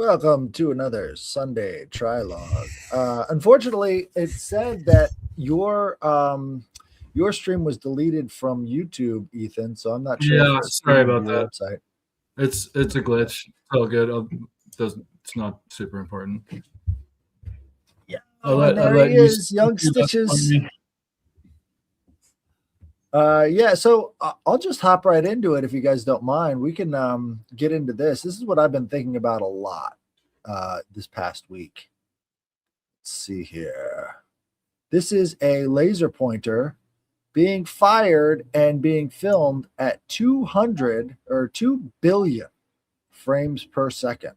Welcome to another Sunday Trialogue. Unfortunately, it said that your stream was deleted from YouTube, Ethan. So I'm not sure if Yeah, it's sorry streaming to about your that. website. It's a glitch. It's all good. It's not super important. Yeah. I'll Oh, let and there let he you is, young do that for Stitches. me. Yeah, so I'll just hop right into it if you guys don't mind. We can get into this. This is what I've been thinking about a lot this past week. Let's see here. This is a laser pointer being fired and being filmed at 200 or 2 billion frames per second.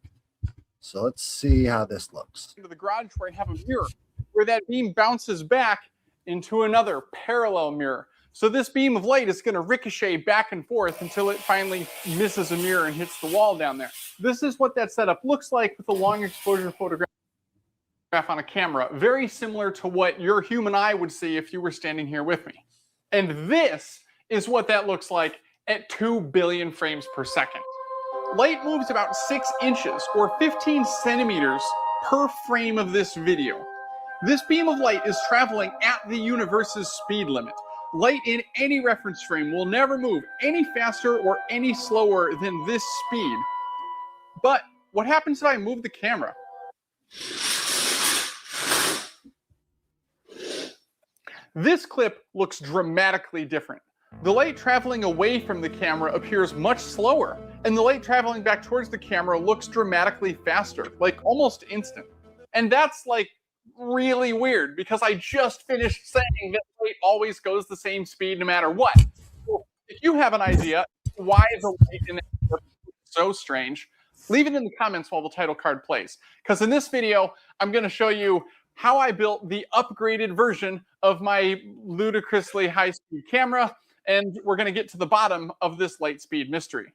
So let's see how this looks. Into the garage where I have a mirror where that beam bounces back into another parallel mirror. So this beam of light is going to ricochet back and forth until it finally misses a mirror and hits the wall down there. This is what that setup looks like with a long exposure photograph on a camera, very similar to what your human eye would see if you were standing here with me. And this is what that looks like at 2 billion frames per second. Light moves about 6 inches or 15 centimeters per frame of this video. This beam of light is traveling at the universe's speed limit. Light in any reference frame will never move any faster or any slower than this speed. But what happens if I move the camera? This clip looks dramatically different. The light traveling away from the camera appears much slower, and the light traveling back towards the camera looks dramatically faster, like almost instant. And that's like really weird because I just finished saying that light always goes the same speed no matter what. So if you have an idea why the light in it is so strange, leave it in the comments while the title card plays. Because in this video, I'm going to show you how I built the upgraded version of my ludicrously high-speed camera, and we're going to get to the bottom of this light speed mystery.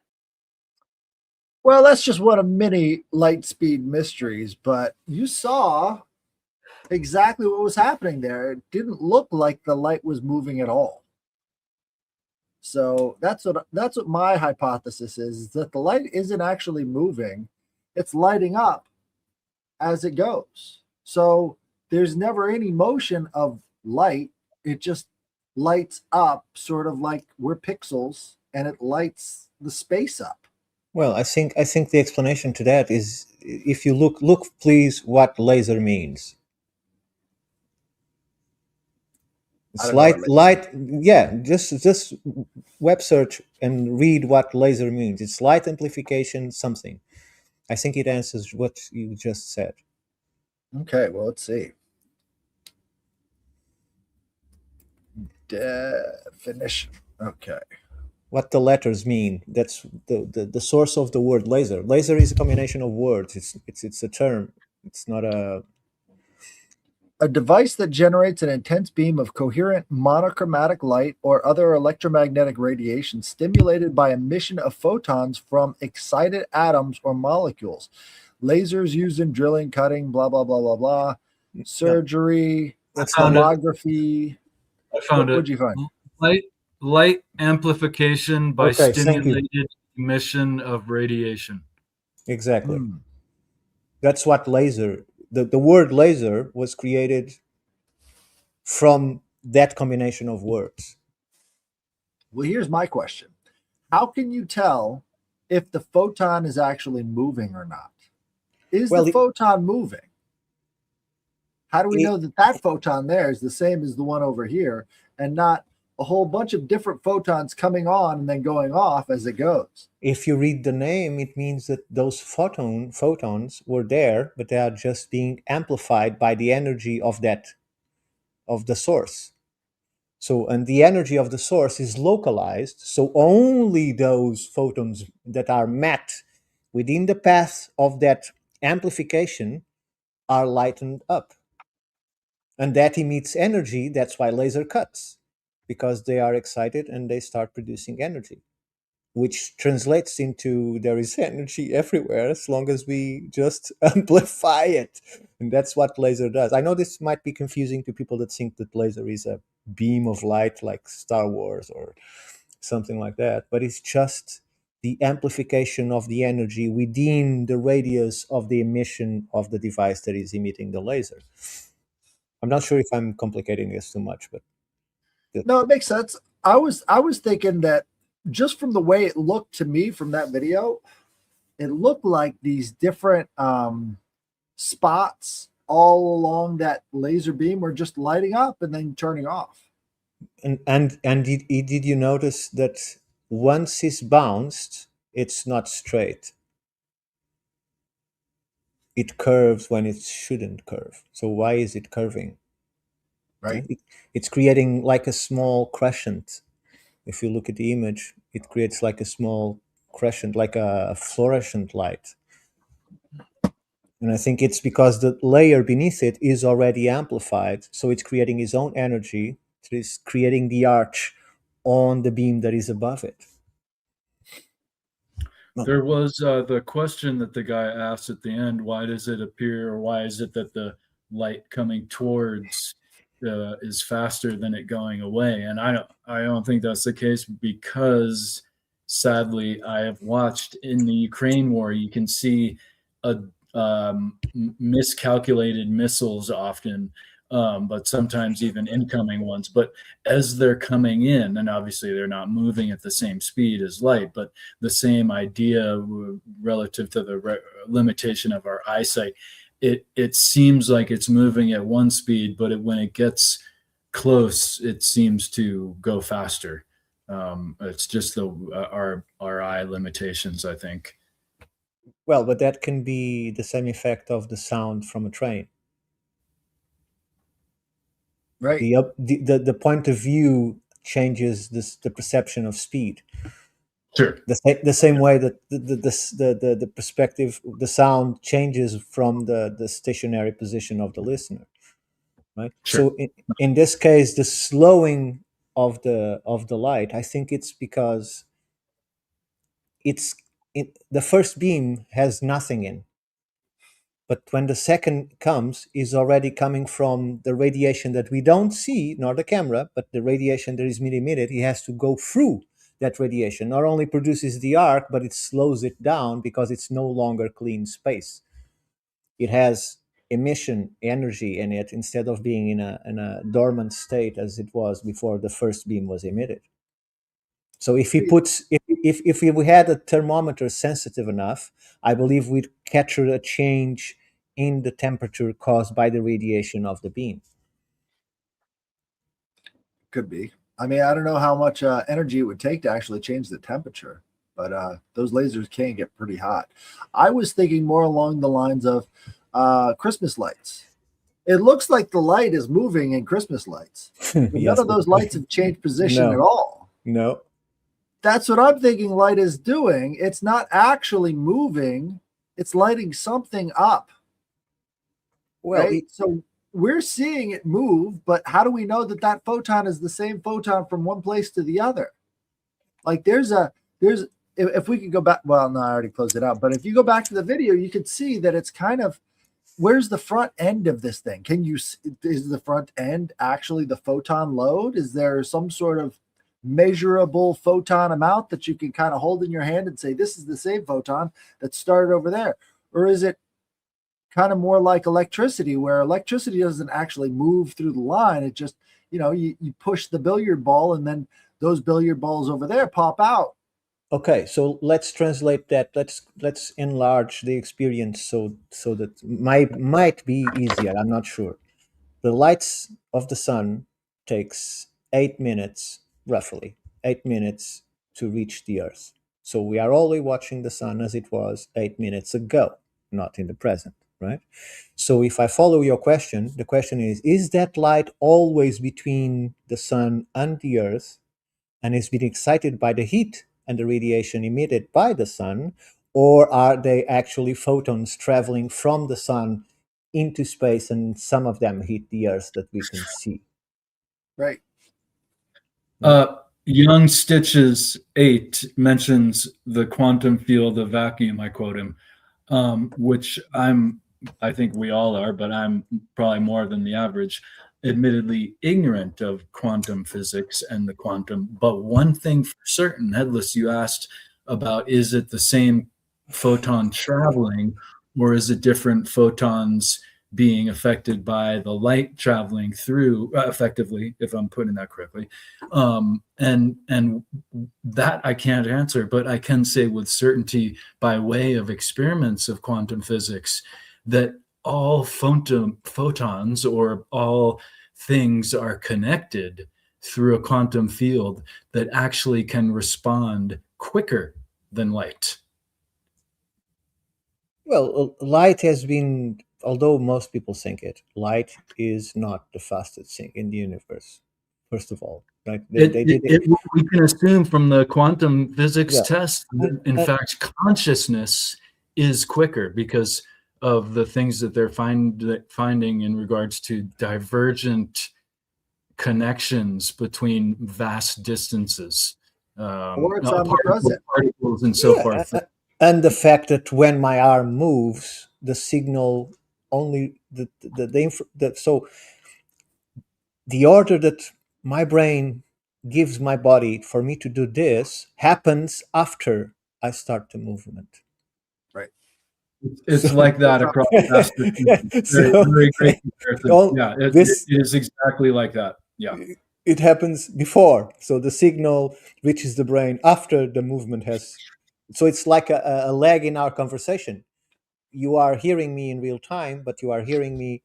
Well, that's just one of many light speed mysteries, but you saw exactly what was happening there. It didn't look like the light was moving at all. So that's what my hypothesis is that the light isn't actually moving. It's lighting up as it goes. So there's never any motion of light. It just lights up, sort of like we're pixels, and it lights the space up. Well, I think the explanation to that is if you look please what laser means. It's light. Yeah, just web search and read what laser means. It's light amplification something. I think it answers what you just said. Okay, well, let's see. Definition. Okay. What the letters mean. That's the source of the word laser. Laser is a combination of words. It's a term. It's not a device that generates an intense beam of coherent monochromatic light or other electromagnetic radiation stimulated by emission of photons from excited atoms or molecules. Lasers used in drilling, cutting, blah, blah, blah, blah, blah. Surgery, tomography. I found it. What'd you find? Light amplification by stimulated emission of radiation. Exactly. That's what laser. The word laser was created from that combination of words. Well, here's my question. How can you tell if the photon is actually moving or not? Is the photon moving? How do we know that that photon there is the same as the one over here and not a whole bunch of different photons coming on and then going off as it goes? If you read the name, it means that those photons were there, but they are just being amplified by the energy of the source. So, and the energy of the source is localized, so only those photons that are met within the path of that amplification are lightened up. And that emits energy. That's why laser cuts, because they are excited and they start producing energy, which translates into there is energy everywhere as long as we just amplify it. And that's what laser does. I know this might be confusing to people that think that laser is a beam of light like Star Wars or something like that, but it's just the amplification of the energy within the radius of the emission of the device that is emitting the laser. I'm not sure if I'm complicating this too much, but No, it makes sense. I was thinking that just from the way it looked to me from that video, it looked like these different spots all along that laser beam were just lighting up and then turning off. and did you notice that once it's bounced, it's not straight? It curves when it shouldn't curve. So why is it curving? Right. It's creating like a small crescent. If you look at the image, it creates like a small crescent, like a fluorescent light. And I think it's because the layer beneath it is already amplified, so it's creating its own energy. It is creating the arch on the beam that is above it. There was the question that the guy asked at the end: why does it appear, or why is it that the light coming towards is faster than it going away? And I don't think that's the case, because sadly, I have watched in the Ukraine war. You can see a miscalculated missiles often, but sometimes even incoming ones. But as they're coming in, and obviously they're not moving at the same speed as light, but the same idea relative to the limitation of our eyesight, it seems like it's moving at one speed, but when it gets close, it seems to go faster. It's just our eye limitations, I think. Well, but that can be the same effect of the sound from a train. Right. The point of view changes the perception of speed. Sure. The same way that the perspective, the sound changes from the stationary position of the listener, right? Sure. So in this case, the slowing of the light, I think it's because the first beam has nothing in, but when the second comes, is already coming from the radiation that we don't see, not the camera, but the radiation that is being emitted. It has to go through that radiation. Not only produces the arc, but it slows it down because it's no longer clean space. It has emission energy in it instead of being in a dormant state as it was before the first beam was emitted. So if we had a thermometer sensitive enough, I believe we'd capture a change in the temperature caused by the radiation of the beam. Could be. I mean, I don't know how much energy it would take to actually change the temperature, but those lasers can get pretty hot. I was thinking more along the lines of Christmas lights. It looks like the light is moving in Christmas lights. But Yes, none of those lights have changed position No. at all. No. That's what I'm thinking light is doing. It's not actually moving. It's lighting something up. Well, Right? So we're seeing it move, but how do we know that that photon is the same photon from one place to the other? Like if we could go back, well, no, I already closed it out, but if you go back to the video, you could see that it's kind of, where's the front end of this thing? Is the front end actually the photon load? Is there some sort of measurable photon amount that you can kind of hold in your hand and say, this is the same photon that started over there? Or is it kind of more like electricity, where electricity doesn't actually move through the line? It just, you push the billiard ball and then those billiard balls over there pop out. okay, so let's translate that. Let's enlarge the experience so that might be easier. I'm not sure. The lights of the sun takes 8 minutes, roughly 8 minutes to reach the Earth. So we are only watching the sun as it was 8 minutes ago, not in the present, right? So if I follow your question, the question is that light always between the sun and the Earth, and is being excited by the heat and the radiation emitted by the sun, or are they actually photons traveling from the sun into space, and some of them hit the Earth that we can see? Right. Young Stitches 8 mentions the quantum field of vacuum. I quote him, which I think we all are, but I'm probably more than the average, admittedly ignorant of quantum physics and the quantum. But one thing for certain, Headless, you asked about, is it the same photon traveling, or is it different photons being affected by the light traveling through effectively, if I'm putting that correctly. And that I can't answer, but I can say with certainty by way of experiments of quantum physics that all photons or all things are connected through a quantum field that actually can respond quicker than light. Well, light has been, although most people think it, light is not the fastest thing in the universe. First of all, right? We can assume from the quantum physics Yeah. test that, in fact, consciousness is quicker because of the things that they're finding in regards to divergent connections between vast distances, Or it's omnipresent. particles and so forth. And the fact that when my arm moves, the signal only so the order that my brain gives my body for me to do this happens after I start the movement. Right. It's so, like that across vast distances. Very great comparison. Yeah, it is exactly like that. Yeah. It happens before. So the signal reaches the brain after the movement has. So it's like a lag in our conversation. You are hearing me in real time, but you are hearing me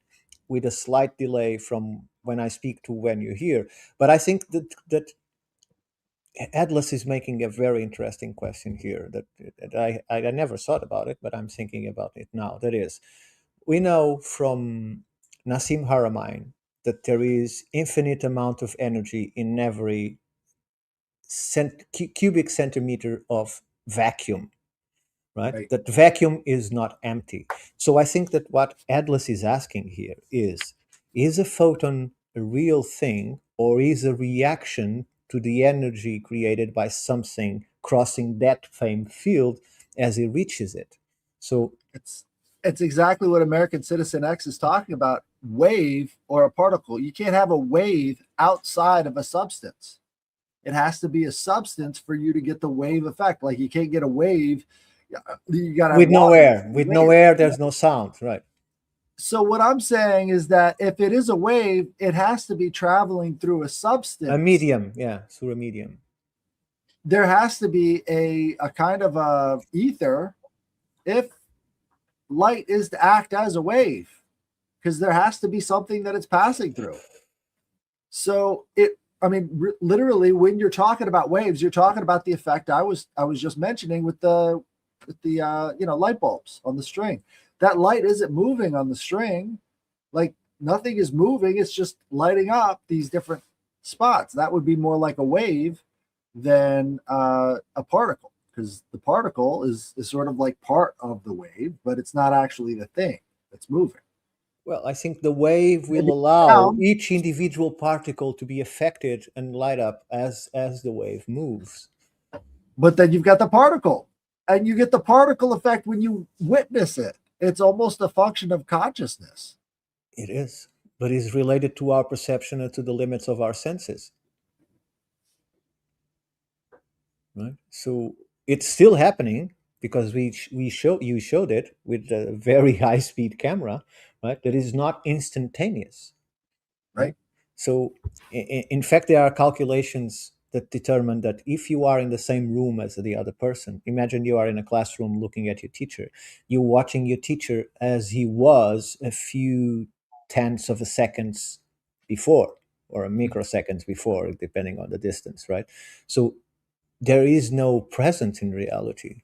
with a slight delay from when I speak to when you hear. But I think that Atlas is making a very interesting question here that I never thought about it, but I'm thinking about it now. That is, we know from Nassim Haramein that there is infinite amount of energy in every cubic centimeter of vacuum, right? That vacuum is not empty. So I think that what Atlas is asking here is a photon a real thing, or is a reaction to the energy created by something crossing that same field as it reaches it? So it's exactly what American Citizen X is talking about, wave or a particle. You can't have a wave outside of a substance. It has to be a substance for you to get the wave effect. Like you can't get a wave. You got to with no air. With no air, there's no sound, right? So what I'm saying is that if it is a wave, it has to be traveling through a substance. A medium, yeah, through a medium. There has to be a kind of a ether if light is to act as a wave, because there has to be something that it's passing through. So literally, when you're talking about waves, you're talking about the effect I was just mentioning with the light bulbs on the string. That light isn't moving on the string. Like nothing is moving. It's just lighting up these different spots. That would be more like a wave than a particle, because the particle is sort of like part of the wave, but it's not actually the thing that's moving. Well, I think the wave will allow each individual particle to be affected and light up as the wave moves. But then you've got the particle, and you get the particle effect when you witness it. It's almost a function of consciousness. It is, but it's related to our perception and to the limits of our senses. Right? So it's still happening because you showed it with a very high speed camera, right? That is not instantaneous. Right. So in fact, there are calculations that determine that if you are in the same room as the other person, imagine you are in a classroom looking at your teacher, you're watching your teacher as he was a few tenths of a seconds before, or a microseconds before, depending on the distance, right? So there is no present in reality,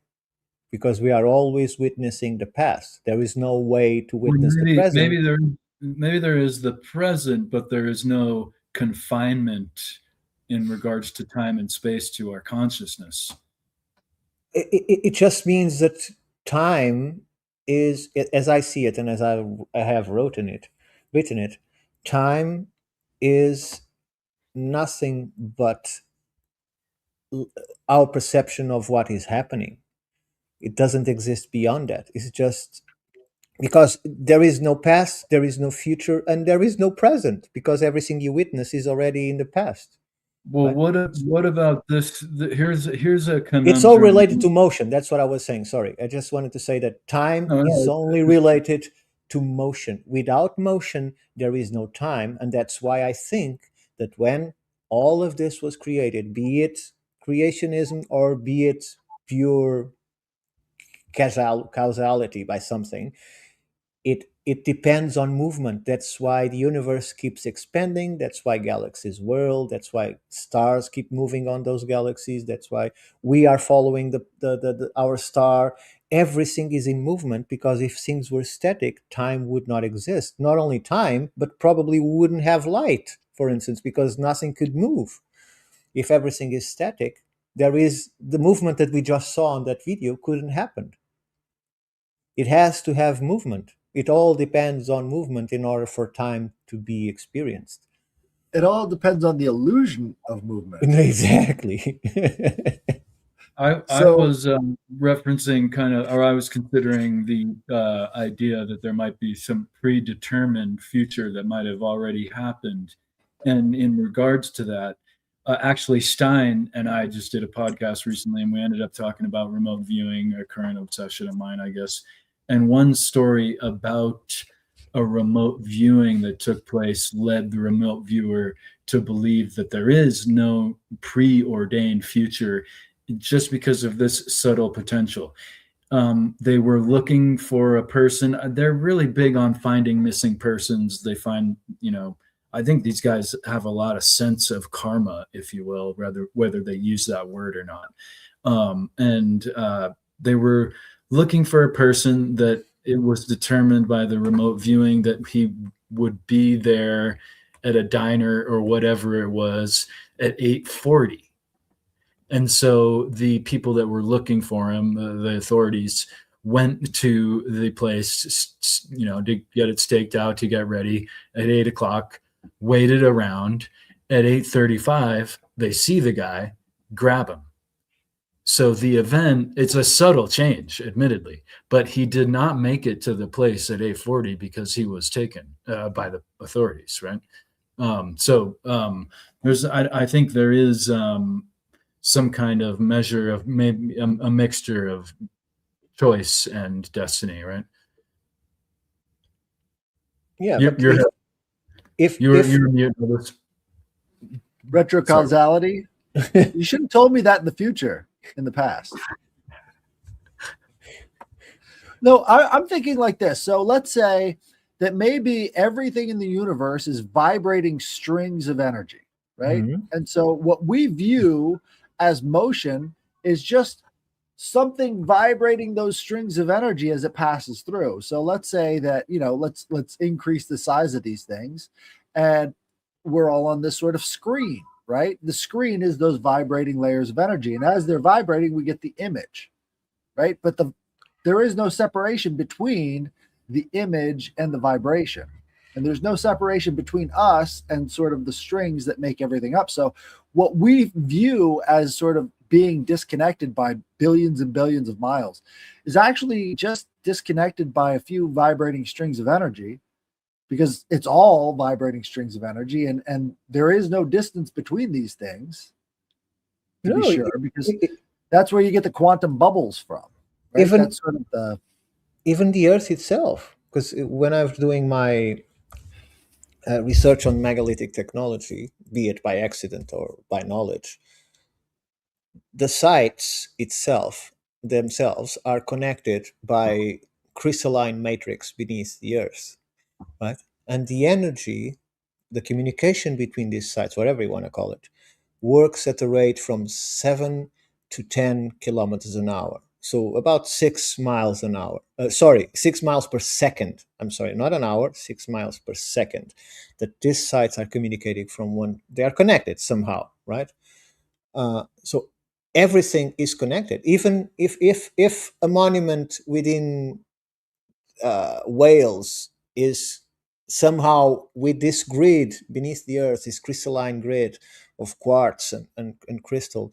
because we are always witnessing the past. There is no way to witness the present. Maybe there is the present, but there is no confinement in regards to time and space to our consciousness. It just means that time is, as I see it and as I have written it, time is nothing but our perception of what is happening. It doesn't exist beyond that. It's just because there is no past, there is no future, and there is no present, because everything you witness is already in the past. Well, right? what about this? Here's a It's all conundrum. related to motion. That's what I was saying. Sorry. I just wanted to say that time No, is no, only related to motion. Without motion, there is no time. And that's why I think that when all of this was created, be it creationism or be it pure causality by something, it depends on movement. That's why the universe keeps expanding. That's why galaxies whirl. That's why stars keep moving on those galaxies. That's why we are following our star. Everything is in movement, because if things were static, time would not exist. Not only time, but probably we wouldn't have light, for instance, because nothing could move. If everything is static, there is the movement that we just saw on that video couldn't happen. It has to have movement. It all depends on movement in order for time to be experienced. It all depends on the illusion of movement. Exactly. I So was referencing kind of, or I was considering the idea that there might be some predetermined future that might have already happened. And in regards to that, actually, Stein and I just did a podcast recently, and we ended up talking about remote viewing, a current obsession of mine, I guess. And one story about a remote viewing that took place led the remote viewer to believe that there is no preordained future just because of this subtle potential. They were looking for a person. They're really big on finding missing persons. They find, I think these guys have a lot of sense of karma, if you will, rather whether they use that word or not. And they were looking for a person that it was determined by the remote viewing that he would be there at a diner or whatever it was at 8:40. And so the people that were looking for him, the authorities, went to the place, to get it staked out, to get ready at 8 o'clock, waited around. At 8:35, they see the guy, grab him. So the event, it's a subtle change, admittedly, but he did not make it to the place at 8:40 because he was taken by the authorities, right? I think there is some kind of measure of maybe a mixture of choice and destiny, right? Yeah, You're but you're if you're mute with us. retrocausality. You should have told me that in the future, in the past. No, I'm thinking like this. So let's say that maybe everything in the universe is vibrating strings of energy, right? Mhm. And so what we view as motion is just something vibrating those strings of energy as it passes through. So let's say that, let's increase the size of these things, and we're all on this sort of screen, right? The screen is those vibrating layers of energy, and as they're vibrating, we get the image, right? But there is no separation between the image and the vibration. And there's no separation between us and sort of the strings that make everything up. So what we view as sort of being disconnected by billions and billions of miles is actually just disconnected by a few vibrating strings of energy, because it's all vibrating strings of energy, and there is no distance between these things, to be No, sure, because that's where you get the quantum bubbles from, right? even That's sort of the even the Earth itself. Because when I was doing my research on megalithic technology, be it by accident or by knowledge, the sites themselves are connected by crystalline matrix beneath the Earth, right? And the energy, the communication between these sites, whatever you want to call it, works at a rate from 7 to 10 kilometers an hour. So about 6 miles an hour. 6 miles per second. I'm sorry, not an hour, 6 miles per second. That these sites are communicating from one, they are connected somehow, right? So everything is connected. Even if a monument within Wales is somehow with this grid beneath the earth, this crystalline grid of quartz and crystal,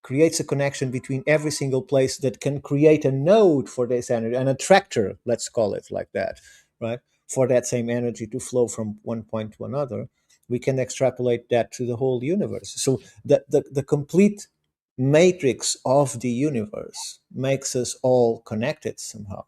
creates a connection between every single place that can create a node for this energy, an attractor, let's call it like that, right? For that same energy to flow from one point to another. we can extrapolate that to the whole universe. So the complete matrix of the universe makes us all connected somehow,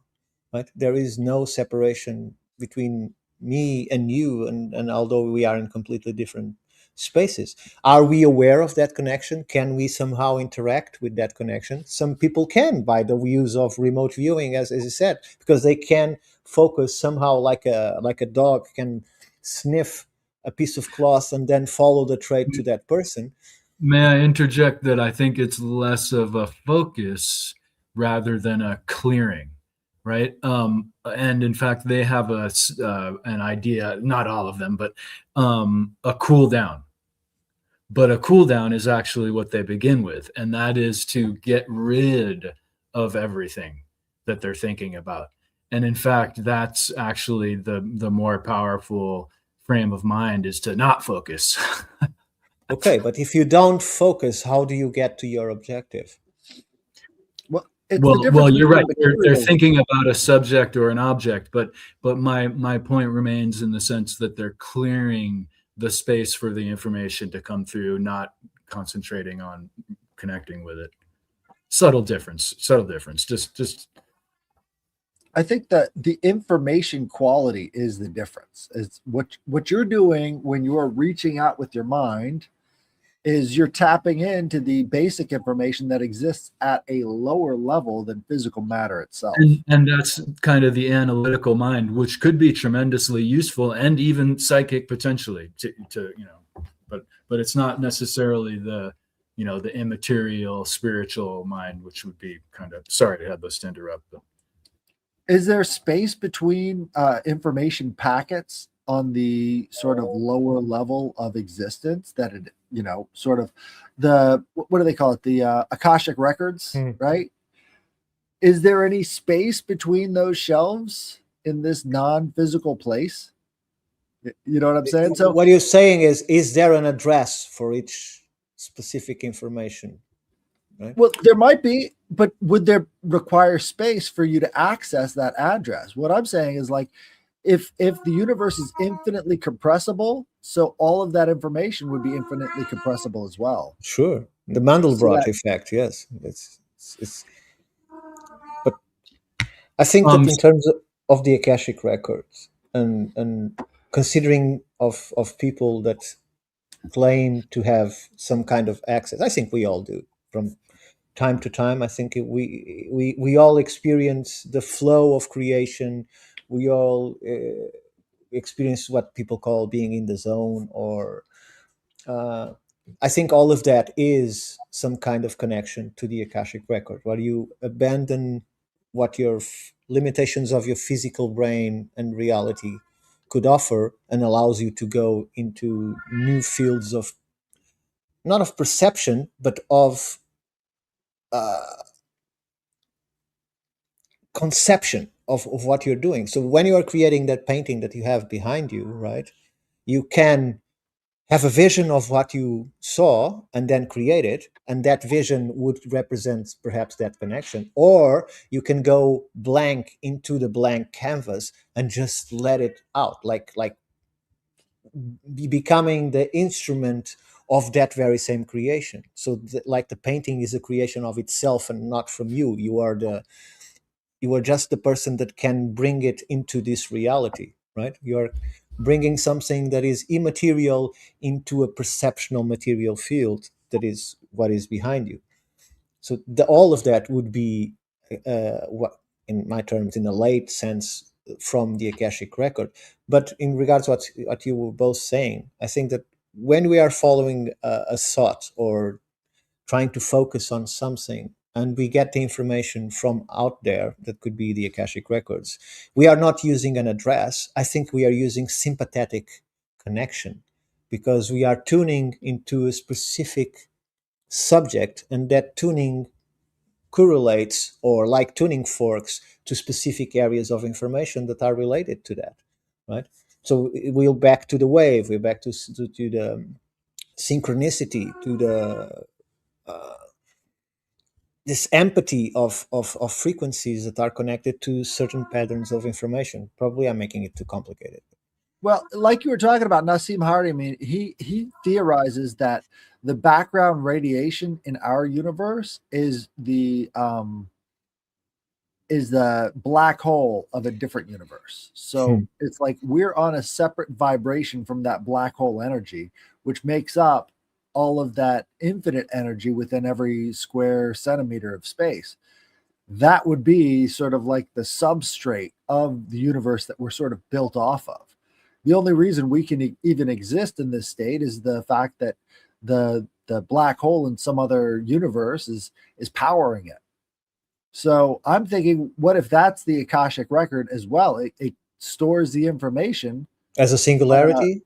right? There is no separation between me and you, and although we are in completely different spaces, are we aware of that connection? Can we somehow interact with that connection? Some people can, by the use of remote viewing, as you said, because they can focus somehow, like a dog can sniff a piece of cloth and then follow the trait to that person. May I interject that I think it's less of a focus rather than a clearing, right? And in fact, they have an idea, not all of them, but a cool down. But a cool down is actually what they begin with, and that is to get rid of everything that they're thinking about. And in fact, that's actually the more powerful frame of mind, is to not focus. Okay, but if you don't focus, how do you get to your objective? Well, it's the Well, difference you're right. between They're material. thinking about a subject or an object, but my point remains in the sense that they're clearing the space for the information to come through, not concentrating on connecting with it. Subtle difference. Subtle difference. Just I think that the information quality is the difference. It's what you're doing when you are reaching out with your mind is you're tapping into the basic information that exists at a lower level than physical matter itself. and that's kind of the analytical mind, which could be tremendously useful and even psychic potentially to but it's not necessarily the the immaterial spiritual mind, which would be kind of, sorry to have this to interrupt, but Is there space between information packets on the sort of lower level of existence that it, sort of the, what do they call it? The Akashic records, right? Is there any space between those shelves in this non-physical place? You know what I'm saying? So what you're saying is there an address for each specific information? Right? well, there might be, but would there require space for you to access that address? What I'm saying is, like, if the universe is infinitely compressible, so all of that information would be infinitely compressible as well. Sure, the So Mandelbrot that, effect. Yes, it's. But I think that in terms of the Akashic records, and considering of people that claim to have some kind of access, I think we all do from time to time. I think we all experience the flow of creation. We all experience what people call being in the zone, or I think all of that is some kind of connection to the Akashic record, where you abandon what your limitations of your physical brain and reality could offer, and allows you to go into new fields of, not of perception, but of conception of what you're doing. So when you are creating that painting that you have behind you, right, you can have a vision of what you saw and then create it, and that vision would represent perhaps that connection. Or you can go blank into the blank canvas and just let it out, like be becoming the instrument of that very same creation. So like the painting is a creation of itself and not from you. You are just the person that can bring it into this reality, right? You're bringing something that is immaterial into a perceptional material field that is what is behind you. So all of that would be, what, in my terms, in a late sense, from the Akashic record. But in regards to what you were both saying, I think that when we are following a thought or trying to focus on something, and we get the information from out there, that could be the Akashic records, we are not using an address. I think we are using sympathetic connection, because we are tuning into a specific subject, and that tuning correlates, or like tuning forks, to specific areas of information that are related to that, right? So we're back to the wave, we're back to the synchronicity, to the this empathy of frequencies that are connected to certain patterns of information. Probably I'm making it too complicated. Well, like you were talking about Nassim Hardy, I mean, he theorizes that the background radiation in our universe is the black hole of a different universe. So it's like we're on a separate vibration from that black hole energy, which makes up all of that infinite energy within every square centimeter of space. That would be sort of like the substrate of the universe that we're sort of built off of. The only reason we can even exist in this state is the fact that the black hole in some other universe is powering it. So I'm thinking, what if that's the Akashic record as well? It stores the information, As a singularity?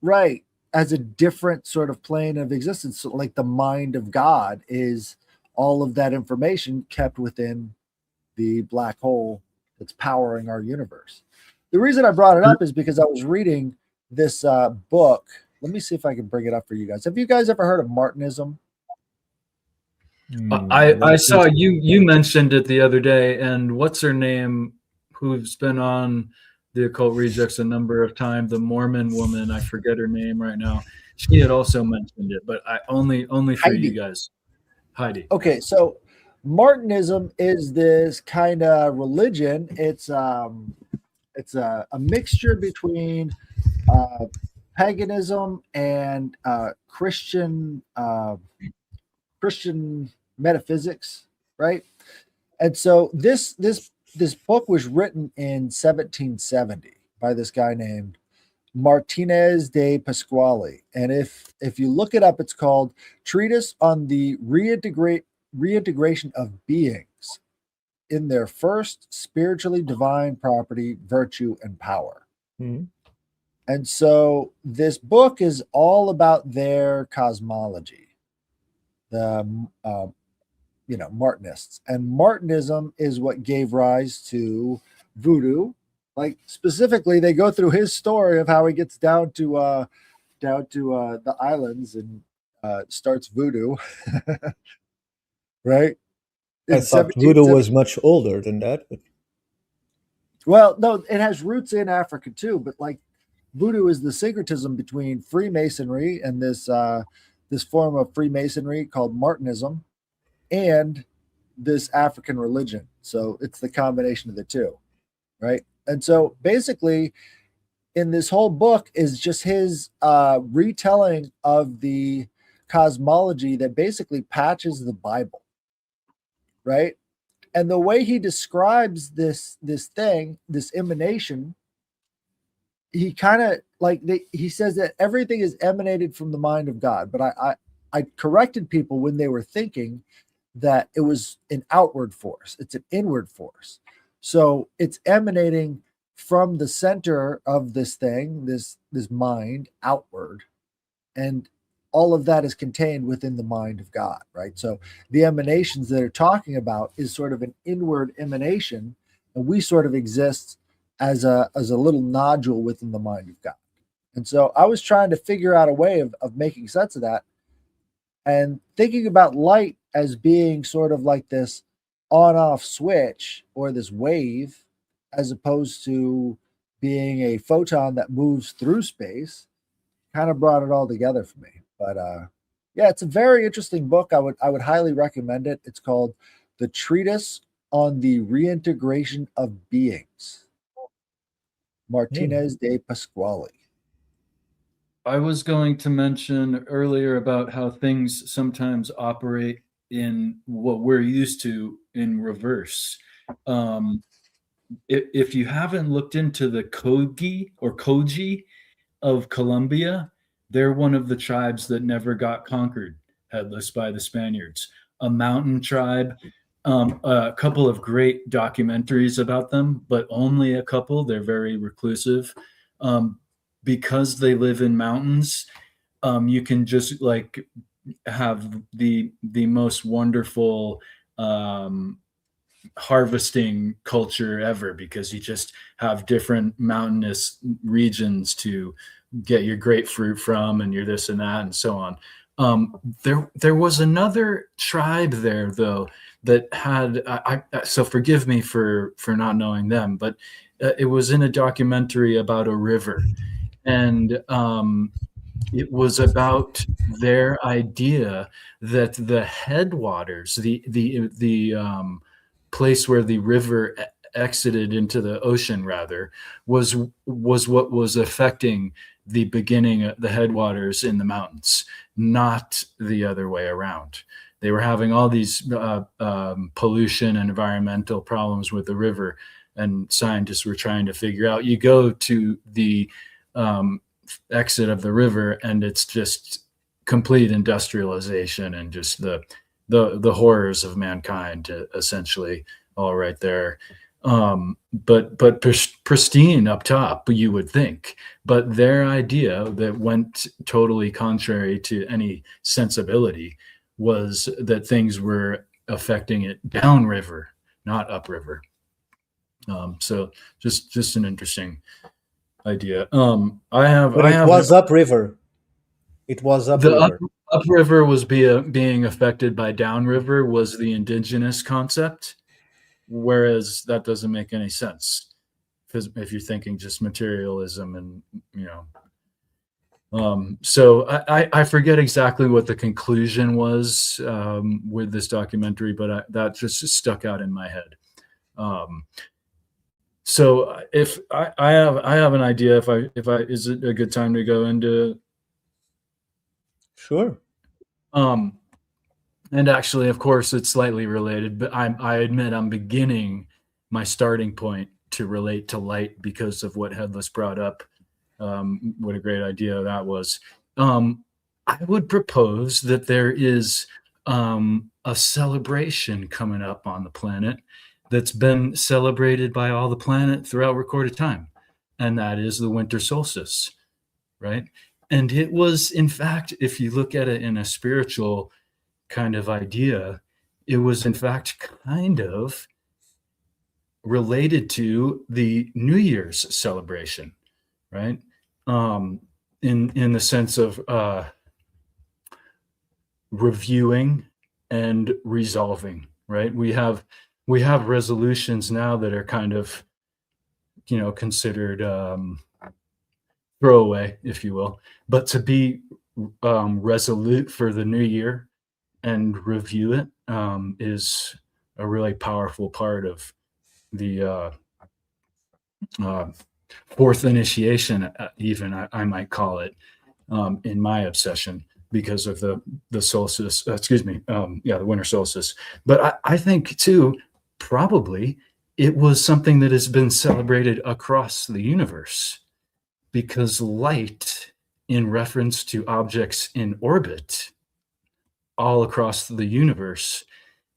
right, as a different sort of plane of existence. So like the mind of God is all of that information kept within the black hole that's powering our universe. The reason I brought it up is because I was reading this book. Let me see if I can bring it up for you guys. Have you guys ever heard of Martinism? I saw you mentioned it the other day, and what's her name, who's been on the Occult Rejects a number of times, the Mormon woman, I forget her name right now. She had also mentioned it, but I only for Heidi. you guys. Heidi. Okay, so Martinism is this kind of religion. It's a mixture between paganism and Christian metaphysics, right? And so this book was written in 1770 by this guy named Martinez de Pasquale. And if you look it up, it's called Treatise on the Reintegration of Beings in Their First Spiritually Divine Property, Virtue, and Power. Mhm. And so this book is all about their cosmology, the Martinists. And Martinism is what gave rise to voodoo. Like specifically, they go through his story of how he gets down to the islands and starts voodoo, right? I In thought voodoo 1770. was much older than that. But Well, no, it has roots in Africa too, but like voodoo is the syncretism between Freemasonry and this form of Freemasonry called Martinism and this African religion. So it's the combination of the two, right? And so basically, in this whole book is just his retelling of the cosmology that basically patches the Bible, right? And the way he describes this emanation, he kind of like he says that everything is emanated from the mind of God. But I corrected people when they were thinking that it was an outward force. It's an inward force. So it's emanating from the center of this thing, this mind outward, and all of that is contained within the mind of God, right? So the emanations that they're talking about is sort of an inward emanation, and we sort of exist as a little nodule within the mind of God. And so I was trying to figure out a way of making sense of that and thinking about light as being sort of like this on-off switch or this wave, as opposed to being a photon that moves through space, kind of brought it all together for me. But yeah, it's a very interesting book. I would highly recommend it. It's called The Treatise on the Reintegration of Beings. Martinez de Pasquale. I was going to mention earlier about how things sometimes operate in what we're used to in reverse. If you haven't looked into the Koji of Colombia, they're one of the tribes that never got conquered, headless by the Spaniards. A mountain tribe. A couple of great documentaries about them, but only a couple. They're very reclusive. Because they live in mountains, you can just like have the most wonderful harvesting culture ever, because you just have different mountainous regions to get your grapefruit from and your this and that and so on. There was another tribe there though that had so forgive me for not knowing them, but it was in a documentary about a river, and it was about their idea that the headwaters, the place where the river exited into the ocean, rather, was what was affecting the beginning, the headwaters in the mountains, not the other way around. They were having all these pollution and environmental problems with the river, and scientists were trying to figure out. You go to the exit of the river, and it's just complete industrialization and just the horrors of mankind, essentially, all right there. But pristine up top, you would think. But their idea that went totally contrary to any sensibility was that things were affecting it downriver, not upriver. So just an interesting idea. But it was upriver. It was upriver. The upriver was being affected by downriver was the indigenous concept, whereas that doesn't make any sense because if you're thinking just materialism and so I forget exactly what the conclusion was with this documentary, but that just stuck out in my head. So if I have an idea, if I is it a good time to go into? Sure. And actually, of course, it's slightly related, but I admit I'm beginning my starting point to relate to light because of what Headless brought up. What a great idea that was. I would propose that there is a celebration coming up on the planet that's been celebrated by all the planet throughout recorded time, and that is the winter solstice, right? And it was, in fact, if you look at it in a spiritual kind of idea, it was, in fact, kind of related to the New Year's celebration, right? In the sense of reviewing and resolving, right? We have resolutions now that are kind of, considered throwaway, if you will, but to be resolute for the new year and review it is a really powerful part of the fourth initiation, even I might call it, in my obsession because of the solstice. The winter solstice. But I think too, probably it was something that has been celebrated across the universe because light, in reference to objects in orbit all across the universe,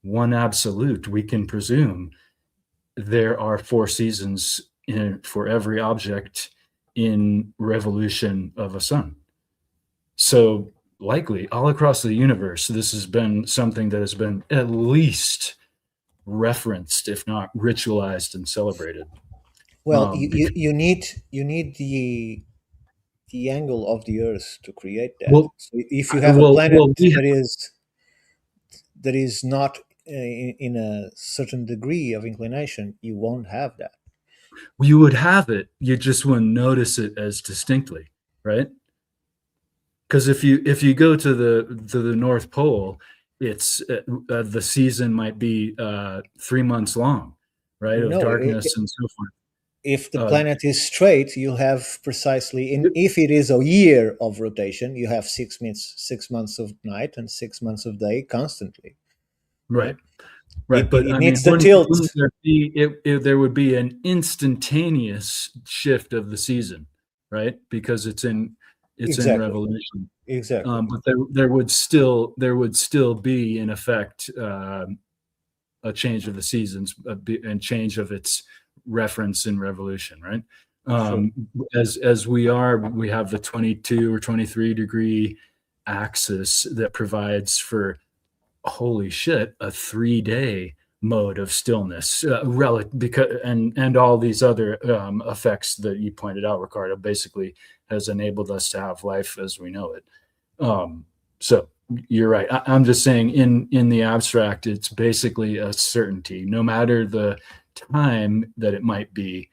one absolute, we can presume there are 4 seasons for every object in revolution of a sun. So likely all across the universe, this has been something that has been at least referenced, if not ritualized and celebrated. Well, you need the angle of the Earth to create that. Well, so if you have a planet that is not in a certain degree of inclination, you won't have that. You would have it, you just wouldn't notice it as distinctly, right? Because if you go to the North Pole, it's the season might be 3 months long, right, of darkness and so forth. If the planet is straight, you'll have precisely, if it is a year of rotation, you have 6 months of night and 6 months of day constantly. Right. But it needs the tilt. There would be an instantaneous shift of the season, right? Because it's in revolution. Exactly. But there would still be, in effect, a change of the seasons and change of its reference in revolution, right? Sure. As we have the 22 or 23 degree axis that provides for, holy shit, a 3-day mode of stillness, and all these other effects that you pointed out, Ricardo, basically has enabled us to have life as we know it. So you're right. I'm just saying, in the abstract, it's basically a certainty, no matter the time that it might be.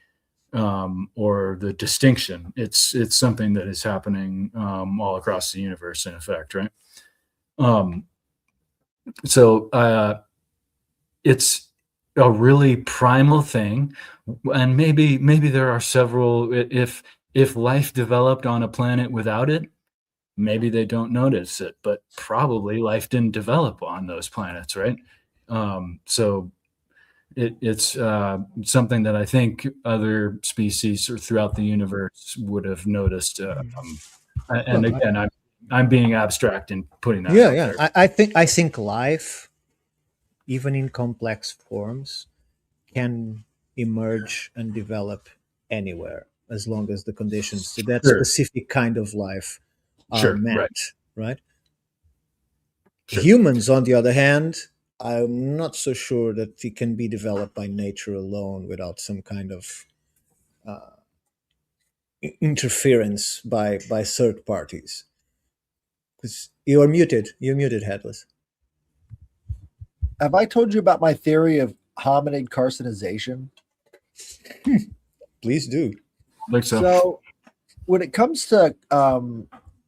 or the distinction. It's something that is happening all across the universe, in effect, right? So it's a really primal thing, and maybe there are several. If life developed on a planet without it, maybe they don't notice it, but probably life didn't develop on those planets, right? So it's something that I think other species or throughout the universe would have noticed. And Well, again, I'm being abstract in putting that yeah, out yeah. there. I think life, even in complex forms, can emerge and develop anywhere as long as the conditions to that Sure, specific kind of life are sure, right, met, right? sure. Humans, on the other hand, I'm not so sure that it can be developed by nature alone without some kind of interference by third parties. Because you're muted, Headless. Have I told you about my theory of hominid carcinization? Please do. I think so. So, when it comes to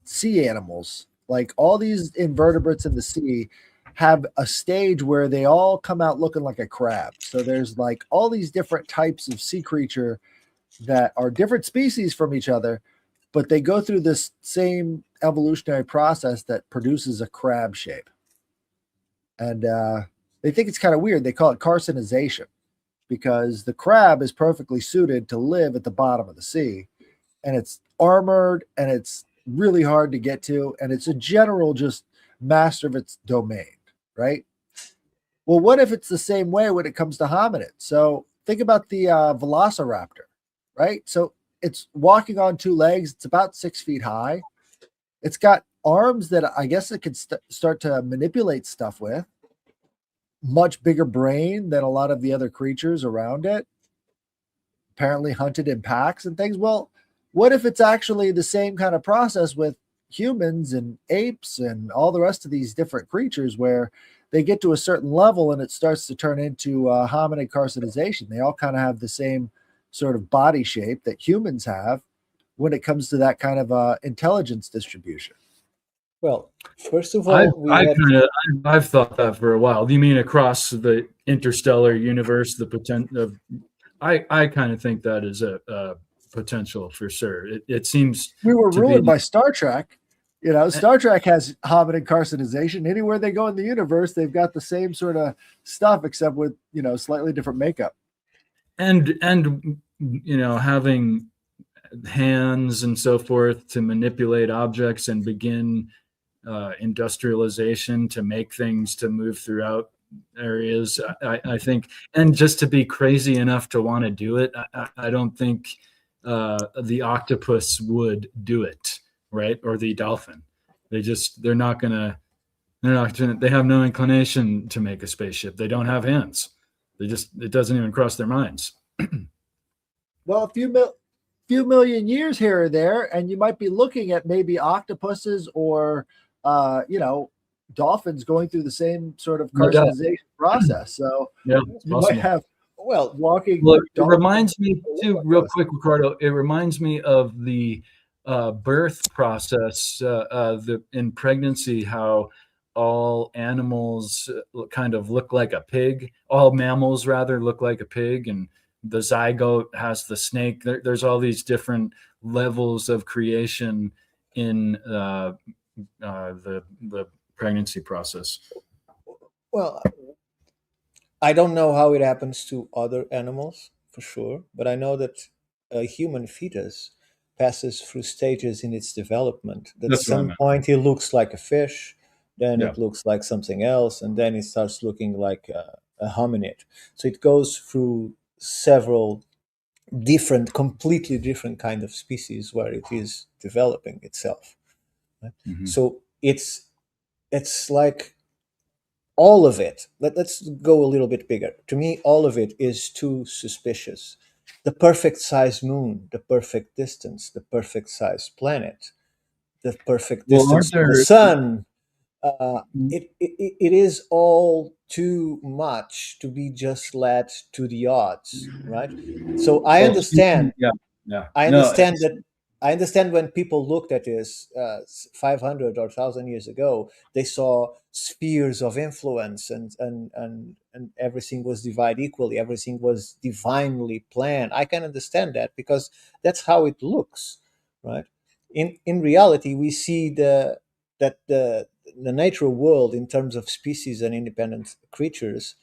sea animals, like all these invertebrates in the sea have a stage where they all come out looking like a crab. So there's like all these different types of sea creature that are different species from each other, but they go through this same evolutionary process that produces a crab shape. And they think it's kind of weird. They call it carcinization because the crab is perfectly suited to live at the bottom of the sea, and it's armored and it's really hard to get to, and it's a general just master of its domain, right? Well, what if it's the same way when it comes to hominids? So think about the velociraptor, right? So it's walking on two legs. It's about 6 feet high. It's got arms that I guess it could start to manipulate stuff with. Much bigger brain than a lot of the other creatures around it. Apparently hunted in packs and things. Well, what if it's actually the same kind of process with humans and apes and all the rest of these different creatures where they get to a certain level and it starts to turn into hominid carcinization? They all kind of have the same sort of body shape that humans have when it comes to that kind of intelligence distribution. Well, first of I all, we I had kind of I've thought that for a while. Do you mean across the interstellar universe? The potential of I kind of think that is a potential for sure. It seems We were to ruined be by Star Trek. You know, Star Trek has hominid carcinization. Anywhere they go in the universe, they've got the same sort of stuff, except with, you know, slightly different makeup. and having hands and so forth to manipulate objects and begin industrialization to make things to move throughout areas. I think, and just to be crazy enough to want to do it, I don't think the octopus would do it, right? Or the dolphin. They have no inclination to make a spaceship. They don't have hands. It doesn't even cross their minds. Well, few million years here or there, and you might be looking at maybe octopuses or you know, dolphins going through the same sort of No doubt. carcinization process. So Yeah, it's you might possible. have well, walking Look, it dolphins. reminds me too, real quick, Ricardo. It reminds me of the birth process, in pregnancy, how all animals kind of look like a pig. All mammals, rather, look like a pig, and the zygote has the snake. There's all these different levels of creation in the pregnancy process. well, I don't know how it happens to other animals for sure, but I know that a human fetus passes through stages in its development. At That's what I some meant. point, it looks like a fish, then Yeah. it looks like something else, and then it starts looking like a hominid. So it goes through several different, completely different kind of species where it is developing itself. Right? Mhm. So it's like all of it. Let's go a little bit bigger. To me, all of it is too suspicious. The perfect size moon, the perfect distance, the perfect size planet, the perfect Well, distance aren't to the there? sun. It is all too much to be just led to the odds, right? So I Well, understand. yeah. I No, understand that. I understand when people looked at this 500 or 1,000 years ago, they saw spheres of influence, and everything was divided equally. Everything was divinely planned. I can understand that because that's how it looks, right? In reality, we see that the natural world in terms of species and independent creatures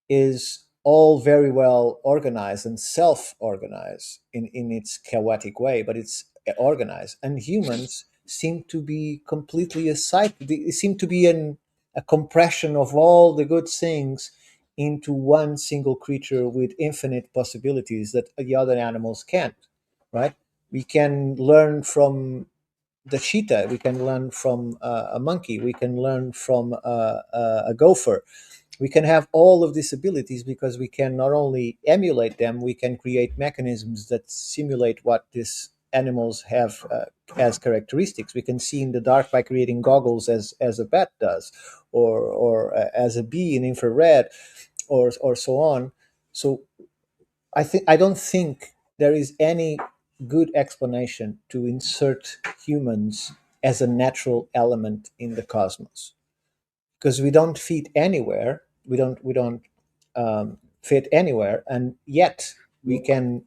is all very well organized and self-organized in its chaotic way, but it's organized. And humans seem to be completely aside. They seem to be a compression of all the good things into one single creature with infinite possibilities that the other animals can't. Right? We can learn from the cheetah. We can learn from a monkey. We can learn from a gopher. We can have all of these abilities because we can not only emulate them, we can create mechanisms that simulate what these animals have as characteristics. We can see in the dark by creating goggles as a bat does, or as a bee in infrared, or so on. So I don't think there is any good explanation to insert humans as a natural element in the cosmos, because we don't fit anywhere. We don't fit anywhere, and yet we can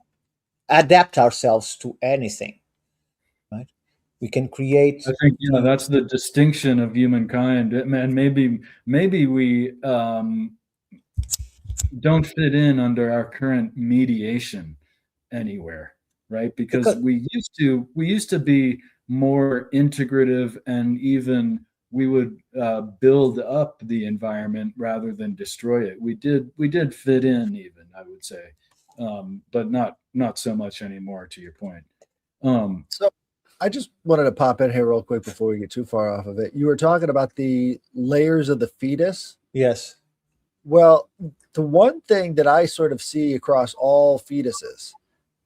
adapt ourselves to anything. Right? We can create. I think that's the distinction of humankind, and maybe we don't fit in under our current mediation anywhere, right? Because Because we used to be more integrative, and even we would build up the environment rather than destroy it. We did fit in, even, I would say, but not so much anymore. To your point. So I just wanted to pop in here real quick before we get too far off of it. You were talking about the layers of the fetus. yes, Well, the one thing that I sort of see across all fetuses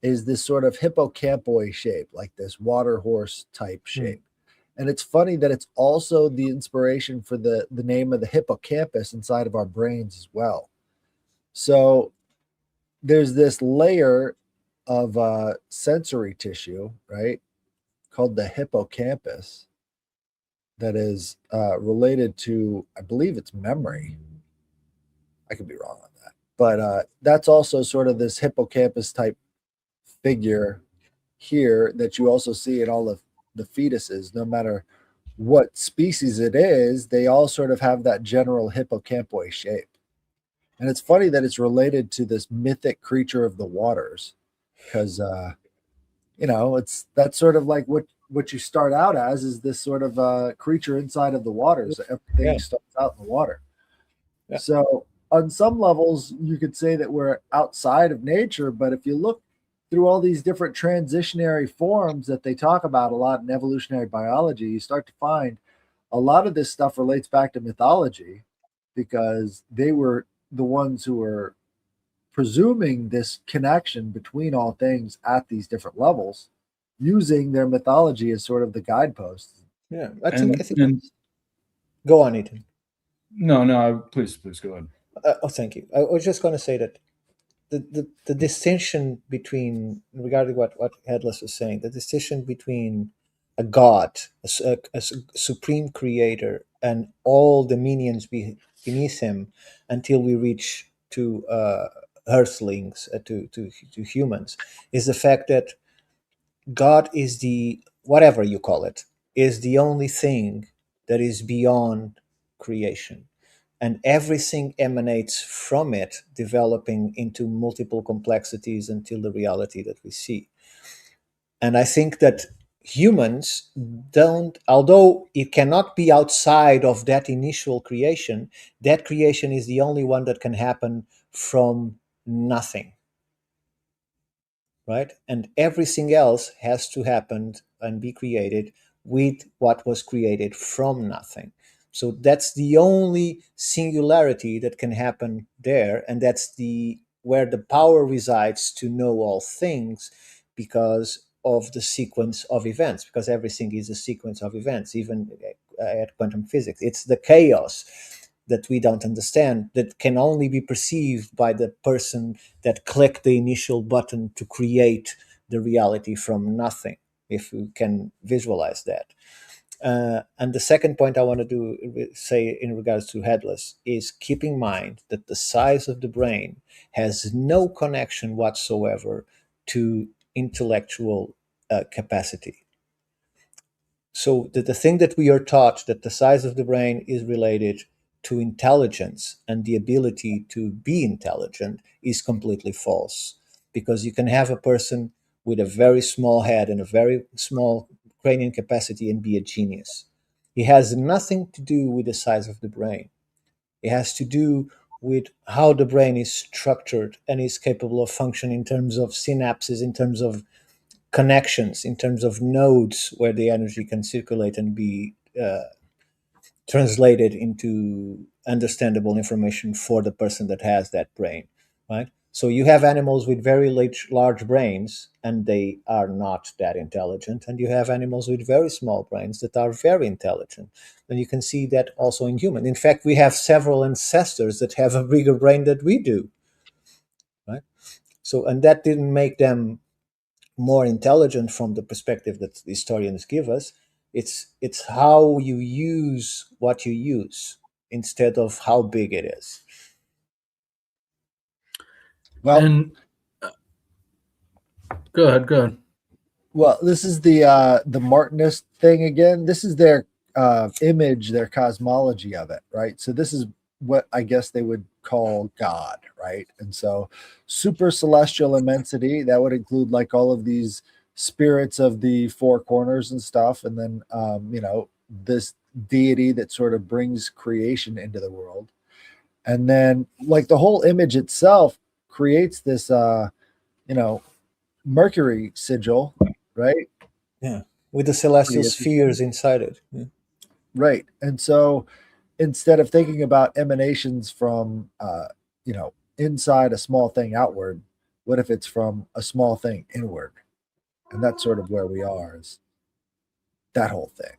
is this sort of hippocampoid shape, like this water horse type shape. And it's funny that it's also the inspiration for the name of the hippocampus inside of our brains as well. So there's this layer of sensory tissue, right, called the hippocampus that is related to, I believe it's memory. I could be wrong on that. But that's also sort of this hippocampus type figure here that you also see in all of the fetuses, no matter what species it is, they all sort of have that general hippocampoid shape. And it's funny that it's related to this mythic creature of the waters because, it's that's sort of like what you start out as is this sort of creature inside of the waters. Everything yeah, starts out in the water. yeah. So, on some levels, you could say that we're outside of nature, but if you look through all these different transitionary forms that they talk about a lot in evolutionary biology, you start to find a lot of this stuff relates back to mythology because they were the ones who were presuming this connection between all things at these different levels, using their mythology as sort of the guideposts. Yeah. I think. I And think. and Go on, Ethan. no, please go ahead. Oh, thank you. I was just going to say that the distinction between, regarding what Headless was saying, the distinction between a god, a supreme creator, and all the minions beneath him, until we reach to earthlings, to humans, is the fact that God is the, whatever you call it, is the only thing that is beyond creation, and everything emanates from it, developing into multiple complexities until the reality that we see. And I think that humans don't, although it cannot be outside of that initial creation, that creation is the only one that can happen from nothing, right? And everything else has to happen and be created with what was created from nothing. So that's the only singularity that can happen there, and that's the where the power resides to know all things, because of the sequence of events, because everything is a sequence of events, even at quantum physics. It's the chaos that we don't understand, that can only be perceived by the person that clicked the initial button to create the reality from nothing, if we can visualize that. And the second point I want to say in regards to headless is keep in mind that the size of the brain has no connection whatsoever to intellectual capacity. So the thing that we are taught, that the size of the brain is related to intelligence and the ability to be intelligent, is completely false. Because you can have a person with a very small head and a very small cranial capacity and be a genius. It has nothing to do with the size of the brain. It has to do with how the brain is structured and is capable of functioning in terms of synapses, in terms of connections, in terms of nodes where the energy can circulate and be translated into understandable information for the person that has that brain, right? So you have animals with very large brains and they are not that intelligent, and you have animals with very small brains that are very intelligent. And you can see that also in human. In fact, we have several ancestors that have a bigger brain than we do, right? So, and that didn't make them more intelligent from the perspective that historians give us. It's how you use what you use instead of how big it is. Well, And go ahead. well, this is the Martinist thing again. This is their image, their cosmology of it, right? So this is what I guess they would call God, right? And so super celestial immensity, that would include like all of these spirits of the four corners and stuff, and then this deity that sort of brings creation into the world. And then like the whole image itself creates this Mercury sigil, right? Yeah, with the celestial Pretty spheres inside it. Yeah. Right. And so instead of thinking about emanations from inside a small thing outward, what if it's from a small thing inward? And that's sort of where we are, is that whole thing.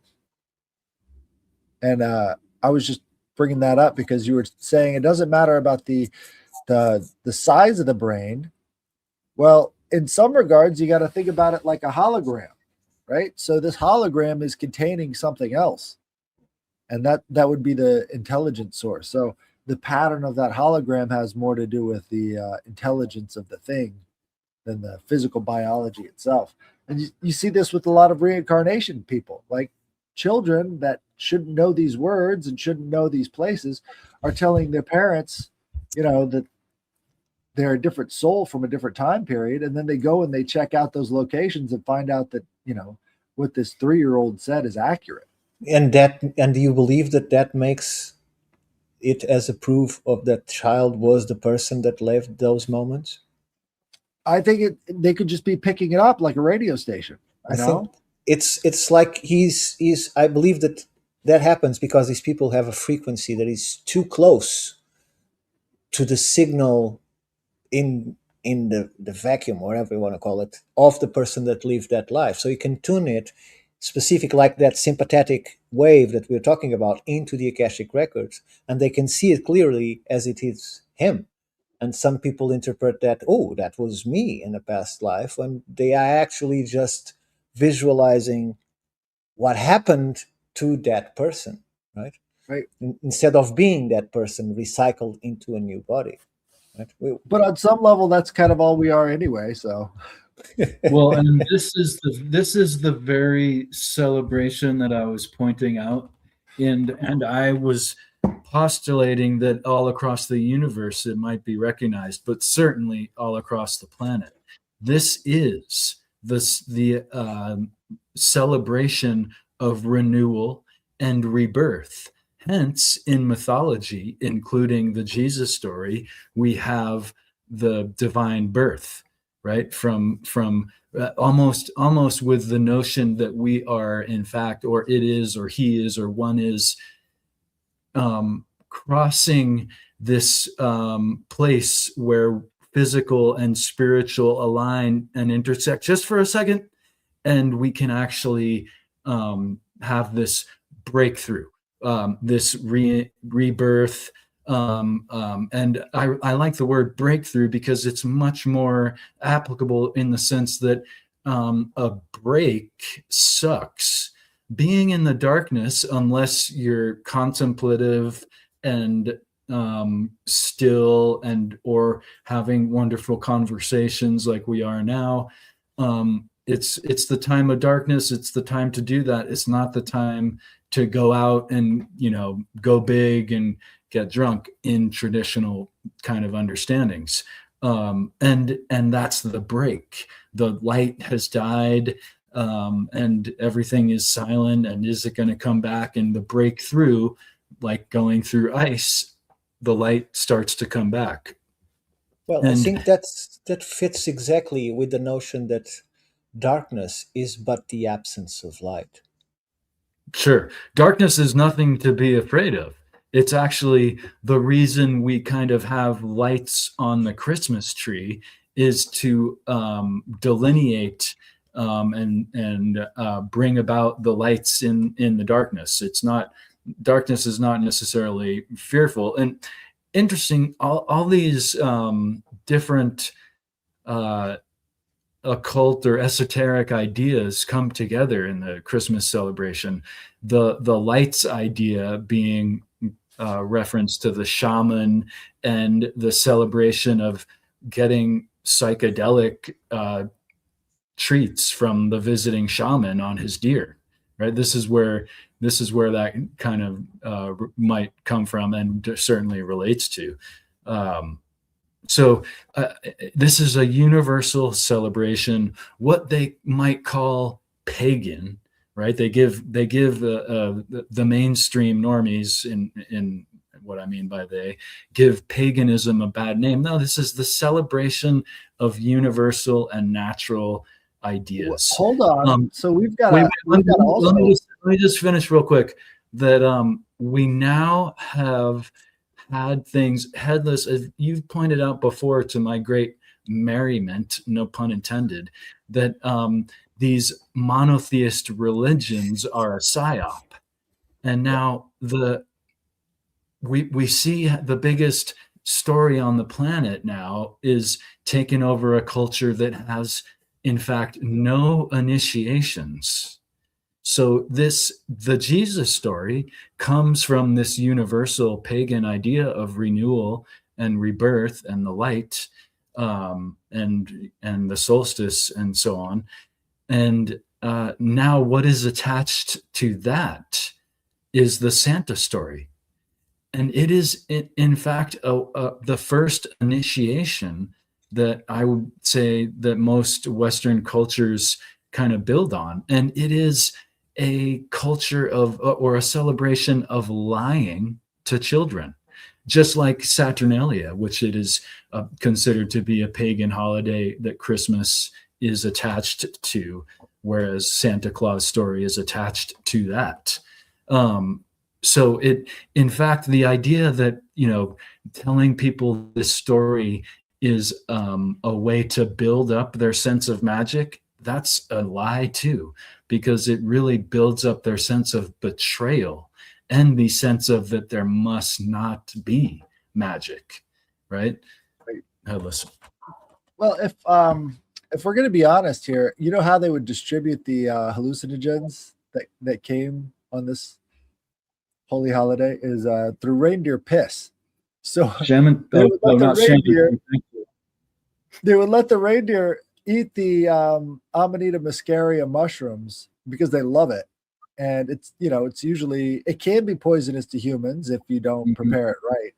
And I was just bringing that up because you were saying it doesn't matter about the size of the brain. Well, in some regards, you got to think about it like a hologram, right? So this hologram is containing something else, and that would be the intelligence source. So the pattern of that hologram has more to do with the intelligence of the thing than the physical biology itself. And you see this with a lot of reincarnation people, like children that shouldn't know these words and shouldn't know these places are telling their parents, that they're a different soul from a different time period. And then they go and they check out those locations and find out that, what this 3-year-old said is accurate. And do you believe that makes it as a proof of that child was the person that lived those moments? I think they could just be picking it up like a radio station. I think it's like he's I believe that happens because these people have a frequency that is too close to the signal in the vacuum, whatever you want to call it, of the person that lived that life. So you can tune it specific, like that sympathetic wave that we're talking about, into the Akashic records, and they can see it clearly as it is him. And some people interpret that, oh, that was me in a past life, when they are actually just visualizing what happened to that person, right? Right. Instead of being that person recycled into a new body. Right? But on some level, that's kind of all we are anyway. So, well, and this is the very celebration that I was pointing out, and I was postulating that all across the universe it might be recognized, but certainly all across the planet. This is the celebration of renewal and rebirth. Hence, in mythology, including the Jesus story, we have the divine birth, right? From almost with the notion that we are, in fact, or it is, or he is, or one is, crossing this place where physical and spiritual align and intersect just for a second, and we can actually have this breakthrough this rebirth. And I like the word breakthrough because it's much more applicable in the sense that a break sucks. Being in the darkness, unless you're contemplative and still and or having wonderful conversations like we are now, it's the time of darkness. It's the time to do that. It's not the time to go out and go big and get drunk in traditional kind of understandings. And that's the break. The light has died, and everything is silent. And is it going to come back? And the breakthrough, like going through ice, the light starts to come back. Well, I think that fits exactly with the notion that darkness is but the absence of light. Sure. Darkness is nothing to be afraid of. It's actually the reason we kind of have lights on the Christmas tree is to delineate and bring about the lights in the darkness. Darkness is not necessarily fearful. And interesting, all these different occult or esoteric ideas come together in the Christmas celebration. The lights idea being reference to the shaman and the celebration of getting psychedelic treats from the visiting shaman on his deer, right? This is where that kind of might come from, and certainly relates to. So this is a universal celebration, what they might call pagan, right? They give the mainstream normies, in what I mean by they, give paganism a bad name. No, this is the celebration of universal and natural ideas. Hold on. So we've got let me just finish real quick. That we now have had things headless, as you've pointed out before, to my great merriment, no pun intended, that these monotheist religions are a psyop. And now we see the biggest story on the planet now is taking over a culture that has, in fact, no initiations. So the Jesus story comes from this universal pagan idea of renewal and rebirth and the light, and the solstice and so on. And now what is attached to that is the Santa story. And it is, in fact, the first initiation that I would say that most Western cultures kind of build on. And it is a culture or a celebration of lying to children, just like Saturnalia, which it is considered to be a pagan holiday that Christmas is attached to, whereas Santa Claus story is attached to that. So in fact, the idea that, telling people this story is a way to build up their sense of magic, that's a lie too, because it really builds up their sense of betrayal and the sense of that there must not be magic, right? Listen. Well, if we're going to be honest here, you know how they would distribute the hallucinogens that came on this holy holiday is through reindeer piss. So Shaman, they would let the reindeer eat the Amanita muscaria mushrooms because they love it, and it's usually, it can be poisonous to humans if you don't prepare it right,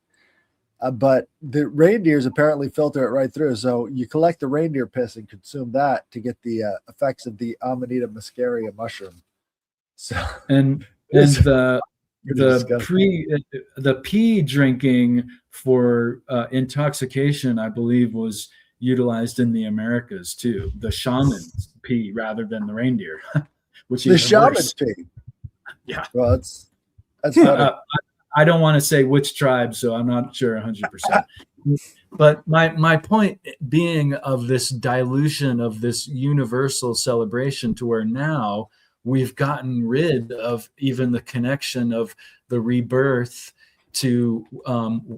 but the reindeers apparently filter it right through. So you collect the reindeer piss and consume that to get the effects of the Amanita muscaria mushroom. So and the pee drinking for intoxication, I believe, was utilized in the Americas too. The shaman's pee rather than the reindeer, which is the shaman's pee. Yeah. Well, that's funny. I don't want to say which tribe, so I'm not sure 100%. But my point being of this dilution of this universal celebration to where now we've gotten rid of even the connection of the rebirth to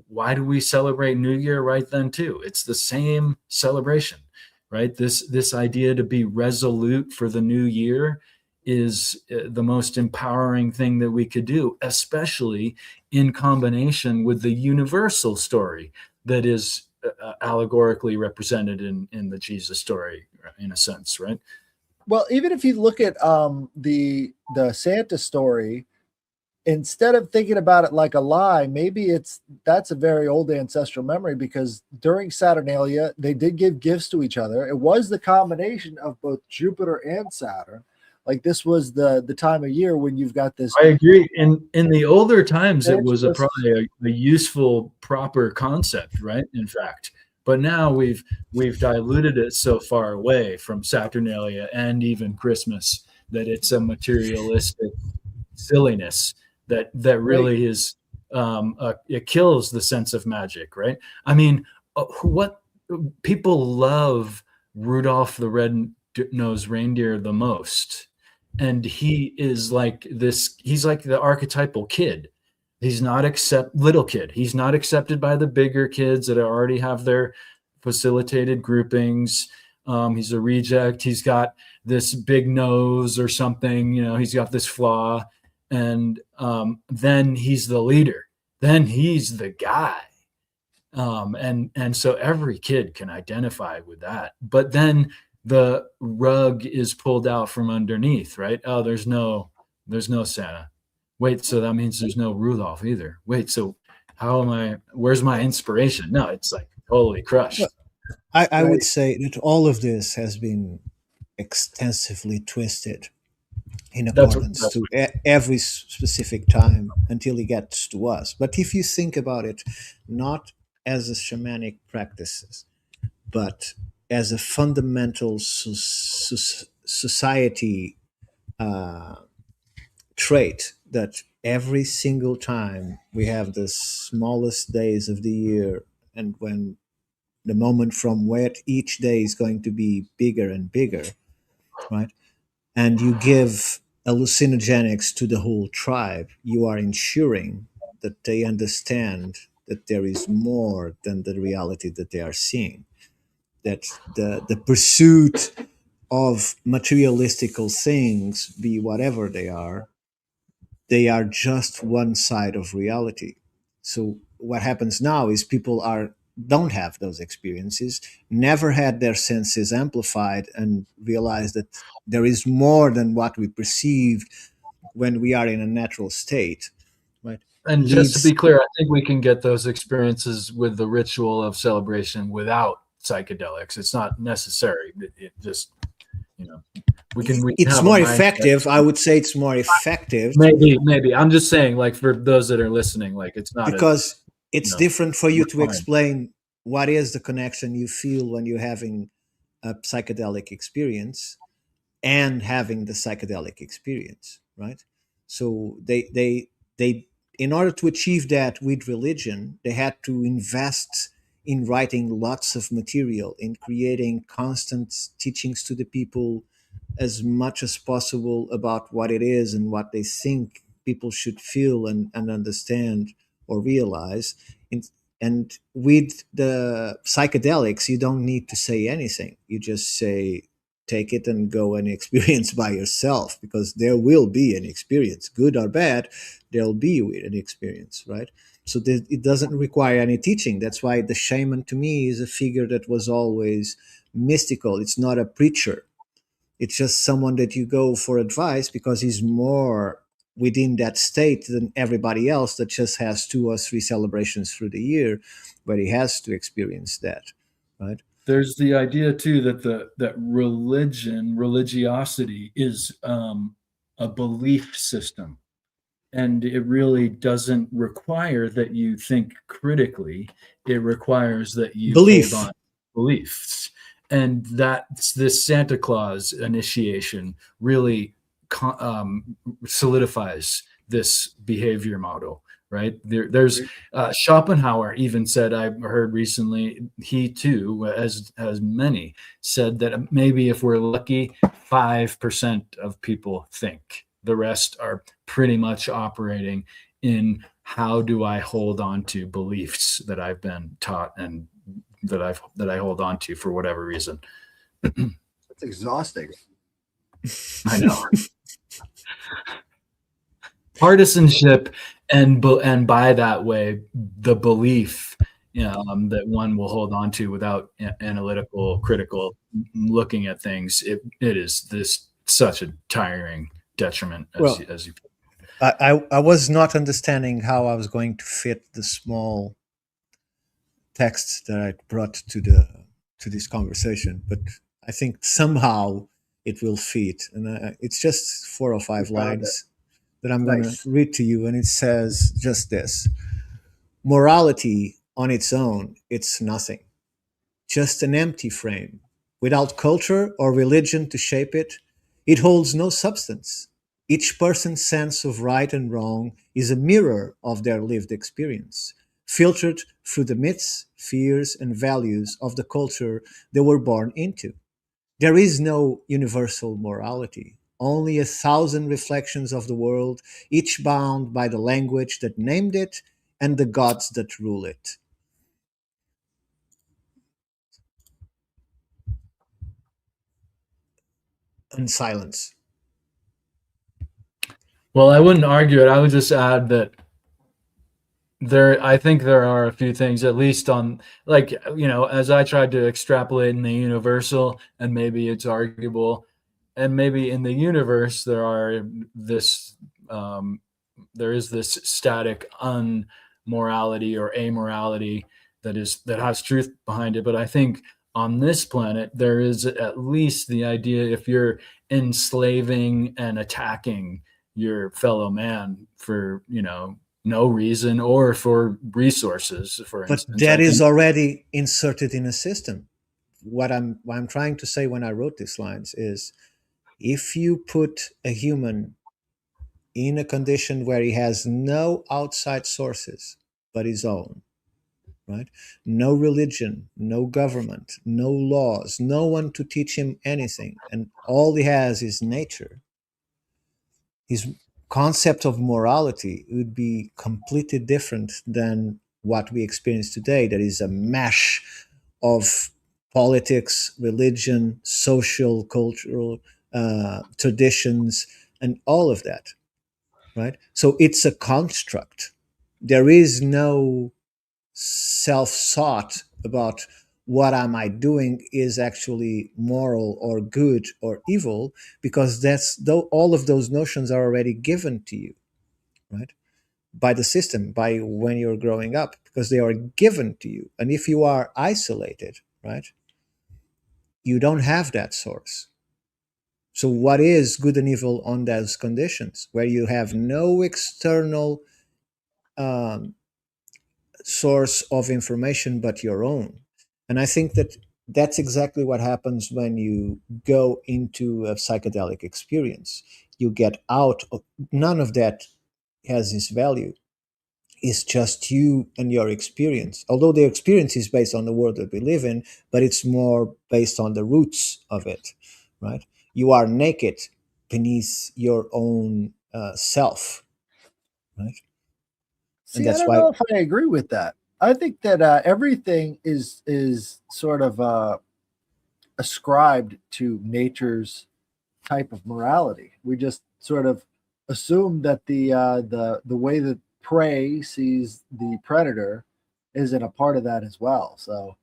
why do we celebrate New Year right then too? It's the same celebration, right? This idea to be resolute for the new year is the most empowering thing that we could do, especially in combination with the universal story that is allegorically represented in the Jesus story, in a sense, right? Well, even if you look at the Santa story, instead of thinking about it like a lie, maybe that's a very old ancestral memory, because during Saturnalia, they did give gifts to each other. It was the combination of both Jupiter and Saturn. Like, this was the time of year when you've got this. I agree. In the older times, it was probably a useful, proper concept, right? In fact, but now we've diluted it so far away from Saturnalia and even Christmas that it's a materialistic silliness that really is it kills the sense of magic, right? I mean, what people love Rudolph the Red-Nosed Reindeer the most, and he is like this. He's like the archetypal kid. He's not little kid. He's not accepted by the bigger kids that already have their facilitated groupings. He's a reject. He's got this big nose or something. He's got this flaw. And then he's the leader. Then he's the guy. And so every kid can identify with that. But then the rug is pulled out from underneath, right? Oh, there's no Santa. Wait, so that means there's no Rudolph either. Wait, so where's my inspiration? No, it's like totally crushed. I would say that all of this has been extensively twisted in accordance to every specific time until it gets to us. But if you think about it, not as a shamanic practices, but as a fundamental society trait, that every single time we have the smallest days of the year, and when the moment from where each day is going to be bigger and bigger, right? And you give hallucinogenics to the whole tribe, you are ensuring that they understand that there is more than the reality that they are seeing. That the pursuit of materialistical things, be whatever they are just one side of reality. So what happens now is people don't have those experiences, never had their senses amplified, and realize that there is more than what we perceived when we are in a natural state, right? And just to be clear, I think we can get those experiences with the ritual of celebration without psychedelics. It's not necessary. It just, we can it's more effective. I would say it's more effective. Maybe. I'm just saying, like, for those that are listening, like, it's not because it's different for you to explain what is the connection you feel when you're having a psychedelic experience and having the psychedelic experience, right? So they in order to achieve that with religion, they had to invest in writing lots of material, in creating constant teachings to the people as much as possible about what it is and what they think people should feel and understand or realize. And with the psychedelics, you don't need to say anything. You just say, take it and go and experience by yourself, because there will be an experience, good or bad, there'll be an experience, right? So it doesn't require any teaching. That's why the shaman, to me, is a figure that was always mystical. It's not a preacher. It's just someone that you go for advice because he's more within that state than everybody else that just has 2 or 3 celebrations through the year where he has to experience that, right? There's the idea too that religiosity is a belief system, and it really doesn't require that you think critically. It requires that you hold on to beliefs, and that's this Santa Claus initiation really solidifies this behavior model right? There's Schopenhauer even said, I heard recently, he too, as many, said that maybe if we're lucky, 5% of people think. The rest are pretty much operating in how do I hold on to beliefs that I've been taught and that I hold on to for whatever reason. That's exhausting. I know. Partisanship and by that way, the belief that one will hold on to without analytical, critical looking at things. It is this such a tiring detriment, as you. I was not understanding how I was going to fit the small text that I brought to this conversation, but I think somehow it will fit, and it's just 4 or 5 lines that I'm going to read to you, and it says just this: morality on its own, it's nothing, just an empty frame. Without culture or religion to shape it, it holds no substance. Each person's sense of right and wrong is a mirror of their lived experience, filtered through the myths, fears, and values of the culture they were born into. There is no universal morality, only 1,000 reflections of the world, each bound by the language that named it and the gods that rule it. And silence. Well, I wouldn't argue it. I would just add that I think there are a few things, at least on, like, as I tried to extrapolate in the universal, and maybe it's arguable, and maybe in the universe there is this static unmorality or amorality that has truth behind it. But I think on this planet there is at least the idea, if you're enslaving and attacking your fellow man for no reason or for resources, for but instance. That is already inserted in a system. What I'm trying to say when I wrote these lines is, if you put a human in a condition where he has no outside sources but his own, right? No religion, no government, no laws, no one to teach him anything, and all he has is nature, his concept of morality would be completely different than what we experience today. That is a mash of politics, religion, social, cultural traditions, and all of that, right? So it's a construct. There is no self-thought about what am I doing is actually moral or good or evil, because all of those notions are already given to you, right, by the system, by when you're growing up, because they are given to you. And if you are isolated, right, you don't have that source. So what is good and evil on those conditions where you have no external source of information but your own? And I think that that's exactly what happens when you go into a psychedelic experience. You get out of, none of that has its value. It's just you and your experience, although the experience is based on the world that we live in, but it's more based on the roots of it, right? You are naked beneath your own self, right? See, I don't know if I agree with that. I think that everything is sort of ascribed to nature's type of morality. We just sort of assume that the way that prey sees the predator isn't a part of that as well. So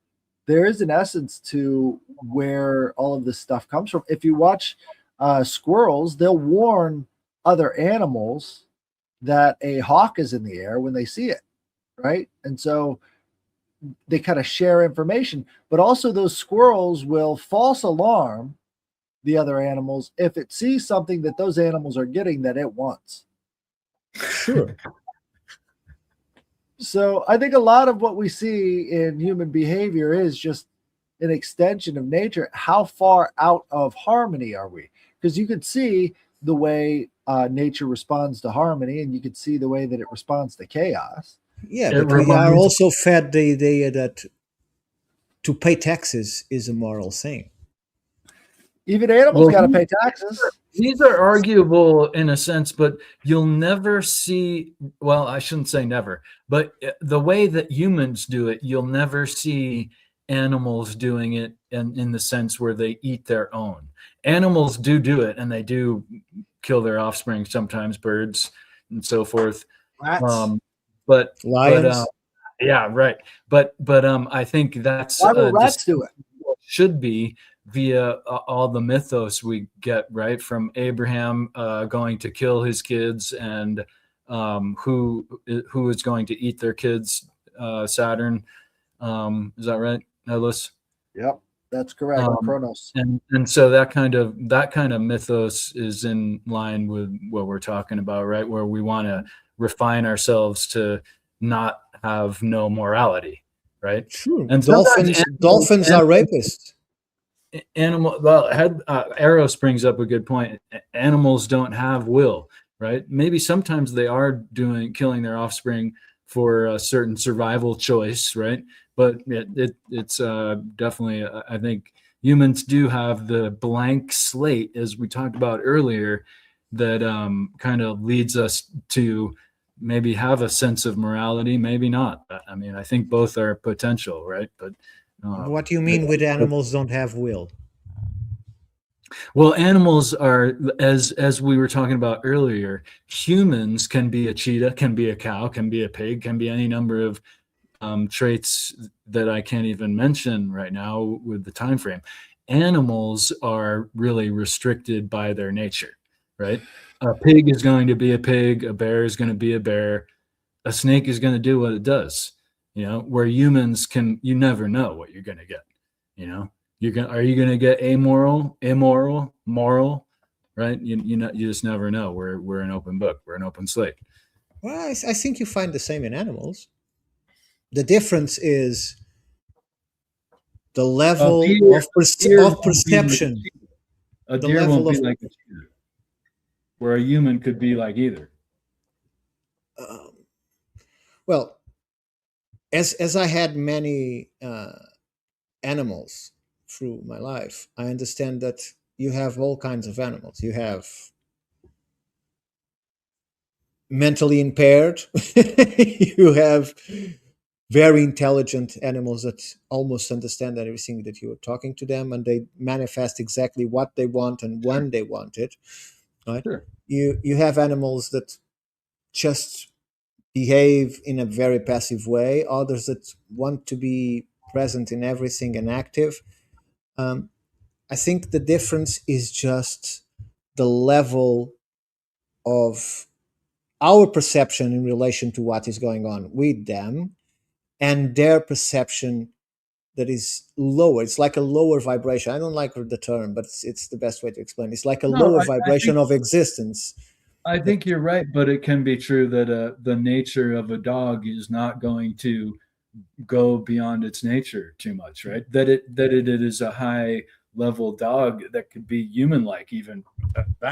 there is an essence to where all of this stuff comes from. If you watch squirrels, they'll warn other animals that a hawk is in the air when they see it, right? And so they kind of share information, but also those squirrels will false alarm the other animals if it sees something that those animals are getting that it wants. Sure. So I think a lot of what we see in human behavior is just an extension of nature. How far out of harmony are we? Because you could see the way nature responds to harmony, and you could see the way that it responds to chaos. Yeah, It but we are reminds- also fed the idea that to pay taxes is a moral thing. Even animals Well, got to pay taxes. These are arguable in a sense, but you'll never see, well, I shouldn't say never, but the way that humans do it, you'll never see animals doing it in the sense where they eat their own. Animals do it, and they do kill their offspring, sometimes birds and so forth. Rats. But Lions. yeah, right. But I think that's Why will rats do it? should be via all the mythos we get, right, from Abraham going to kill his kids, and who is going to eat their kids, Saturn. Is that right, Ellis? Yep, that's correct. Kronos. And so that kind of mythos is in line with what we're talking about, right? Where we want to refine ourselves to not have no morality, right? True. And Dolphins are rapists. Eros brings up a good point. Animals don't have will, right? Maybe sometimes they are killing their offspring for a certain survival choice, right? But it's definitely, I think humans do have the blank slate, as we talked about earlier, that kind of leads us to maybe have a sense of morality, maybe not. I mean, I think both are potential, right? But What do you mean with animals don't have will? well, animals are, as we were talking about earlier, humans can be a cheetah, can be a cow, can be a pig, can be any number of traits that I can't even mention right now with the time frame. Animals are really restricted by their nature, right? A pig is going to be a pig, a bear is going to be a bear, a snake is going to do what it does, where humans you never know what you're going to get, are you going to get amoral, immoral, moral, right? You just never know. We're an open book. We're an open slate. Well, I think you find the same in animals. The difference is the level of perception. A deer won't be like a cheetah, where a human could be like either. Well, as I had many animals through my life, I understand that you have all kinds of animals. You have mentally impaired. You have very intelligent animals that almost understand everything that you are talking to them, and they manifest exactly what they want and when they want it. Right? Sure. You have animals that just behave in a very passive way. Others that want to be present in everything and active. I think the difference is just the level of our perception in relation to what is going on with them, and their perception that is lower. It's like a lower vibration. I don't like the term, but it's the best way to explain. It's like a lower vibration of existence. I think you're right, but it can be true that the nature of a dog is not going to go beyond its nature too much, right? That it is a high level dog that could be human like even.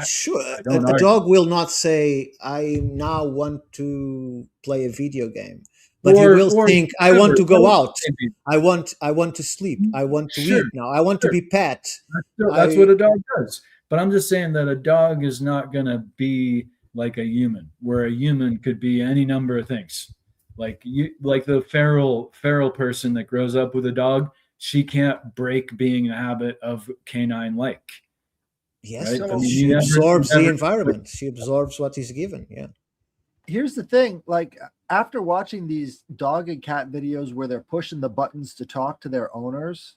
Sure, a dog will not say, "I now want to play a video game," but he will think, "I want to go out. I want to sleep. I want to eat now. I want to be pet." That's what a dog does. But I'm just saying that a dog is not going to be like a human, where a human could be any number of things. Like the feral person that grows up with a dog, she can't break being a habit of canine like. Yes, right? she absorbs the environment. She absorbs what is given. Yeah. Here's the thing, like after watching these dog and cat videos where they're pushing the buttons to talk to their owners,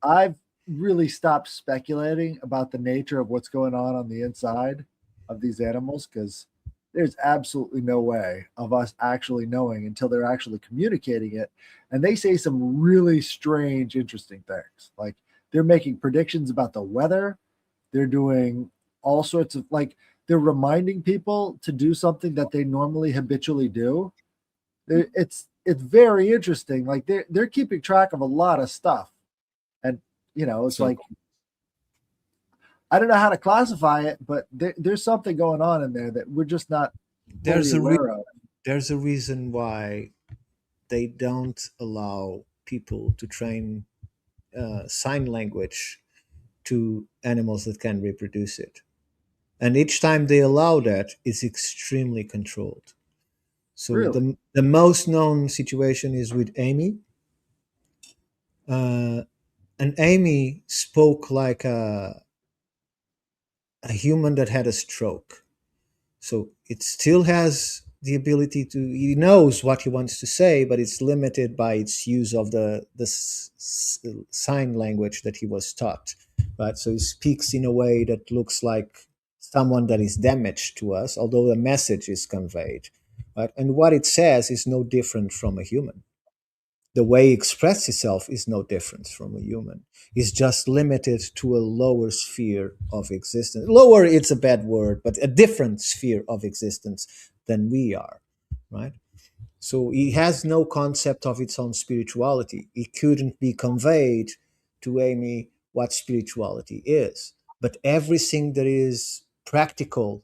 I've really stopped speculating about the nature of what's going on the inside of these animals, because there's absolutely no way of us actually knowing until they're actually communicating it. And they say some really strange, interesting things. Like they're making predictions about the weather. They're doing all sorts of, like, they're reminding people to do something that they normally habitually do. It's very interesting. Like they're keeping track of a lot of stuff. And, it's like, I don't know how to classify it, but there's something going on in there that we're just not There's fully a aware of. there's a reason why they don't allow people to train sign language to animals that can reproduce it. And each time they allow that, it's extremely controlled. So Really? the most known situation is with Amy. And Amy spoke like a human that had a stroke. So it still has the ability to, he knows what he wants to say, but it's limited by its use of the sign language that he was taught. Right? So he speaks in a way that looks like someone that is damaged to us, although the message is conveyed. Right? And what it says is no different from a human. The way he expresses itself is no different from a human. It's just limited to a lower sphere of existence. Lower, it's a bad word, but a different sphere of existence than we are, right? So he has no concept of its own spirituality. It couldn't be conveyed to Amy what spirituality is. But everything that is practical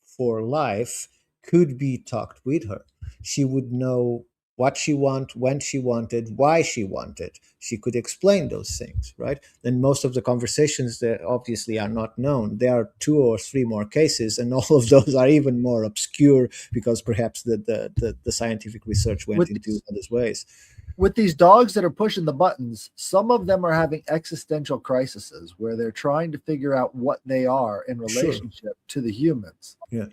for life could be talked with her. She would know what she wanted, when she wanted, why she wanted. She could explain those things, right? And most of the conversations that obviously are not known. There are 2 or 3 more cases, and all of those are even more obscure because perhaps the scientific research went With into these, other ways. with these dogs that are pushing the buttons, some of them are having existential crises where they're trying to figure out what they are in Sure. relationship to the humans. Yeah.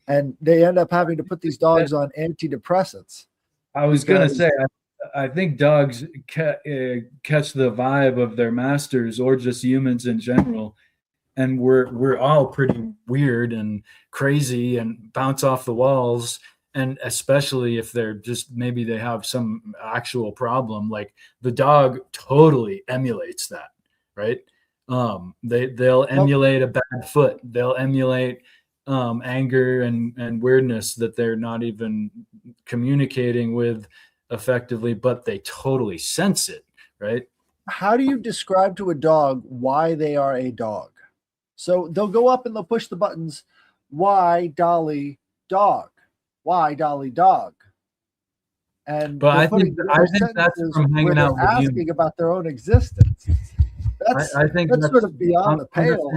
And they end up having to put these dogs on antidepressants. I was going to Because- say, I think dogs catch the vibe of their masters or just humans in general. And we're all pretty weird and crazy and bounce off the walls. And especially if they're just, maybe they have some actual problem, like the dog totally emulates that, right? They'll emulate a bad foot. They'll emulate anger and weirdness that they're not even communicating with effectively, but they totally sense it, right? How do you describe to a dog why they are a dog? So they'll go up and they'll push the buttons. Why Dolly dog? Why Dolly dog? And But they're I putting think together that's sentences from hanging where they're out with asking humans. about their own existence. I think that's sort of beyond the pale.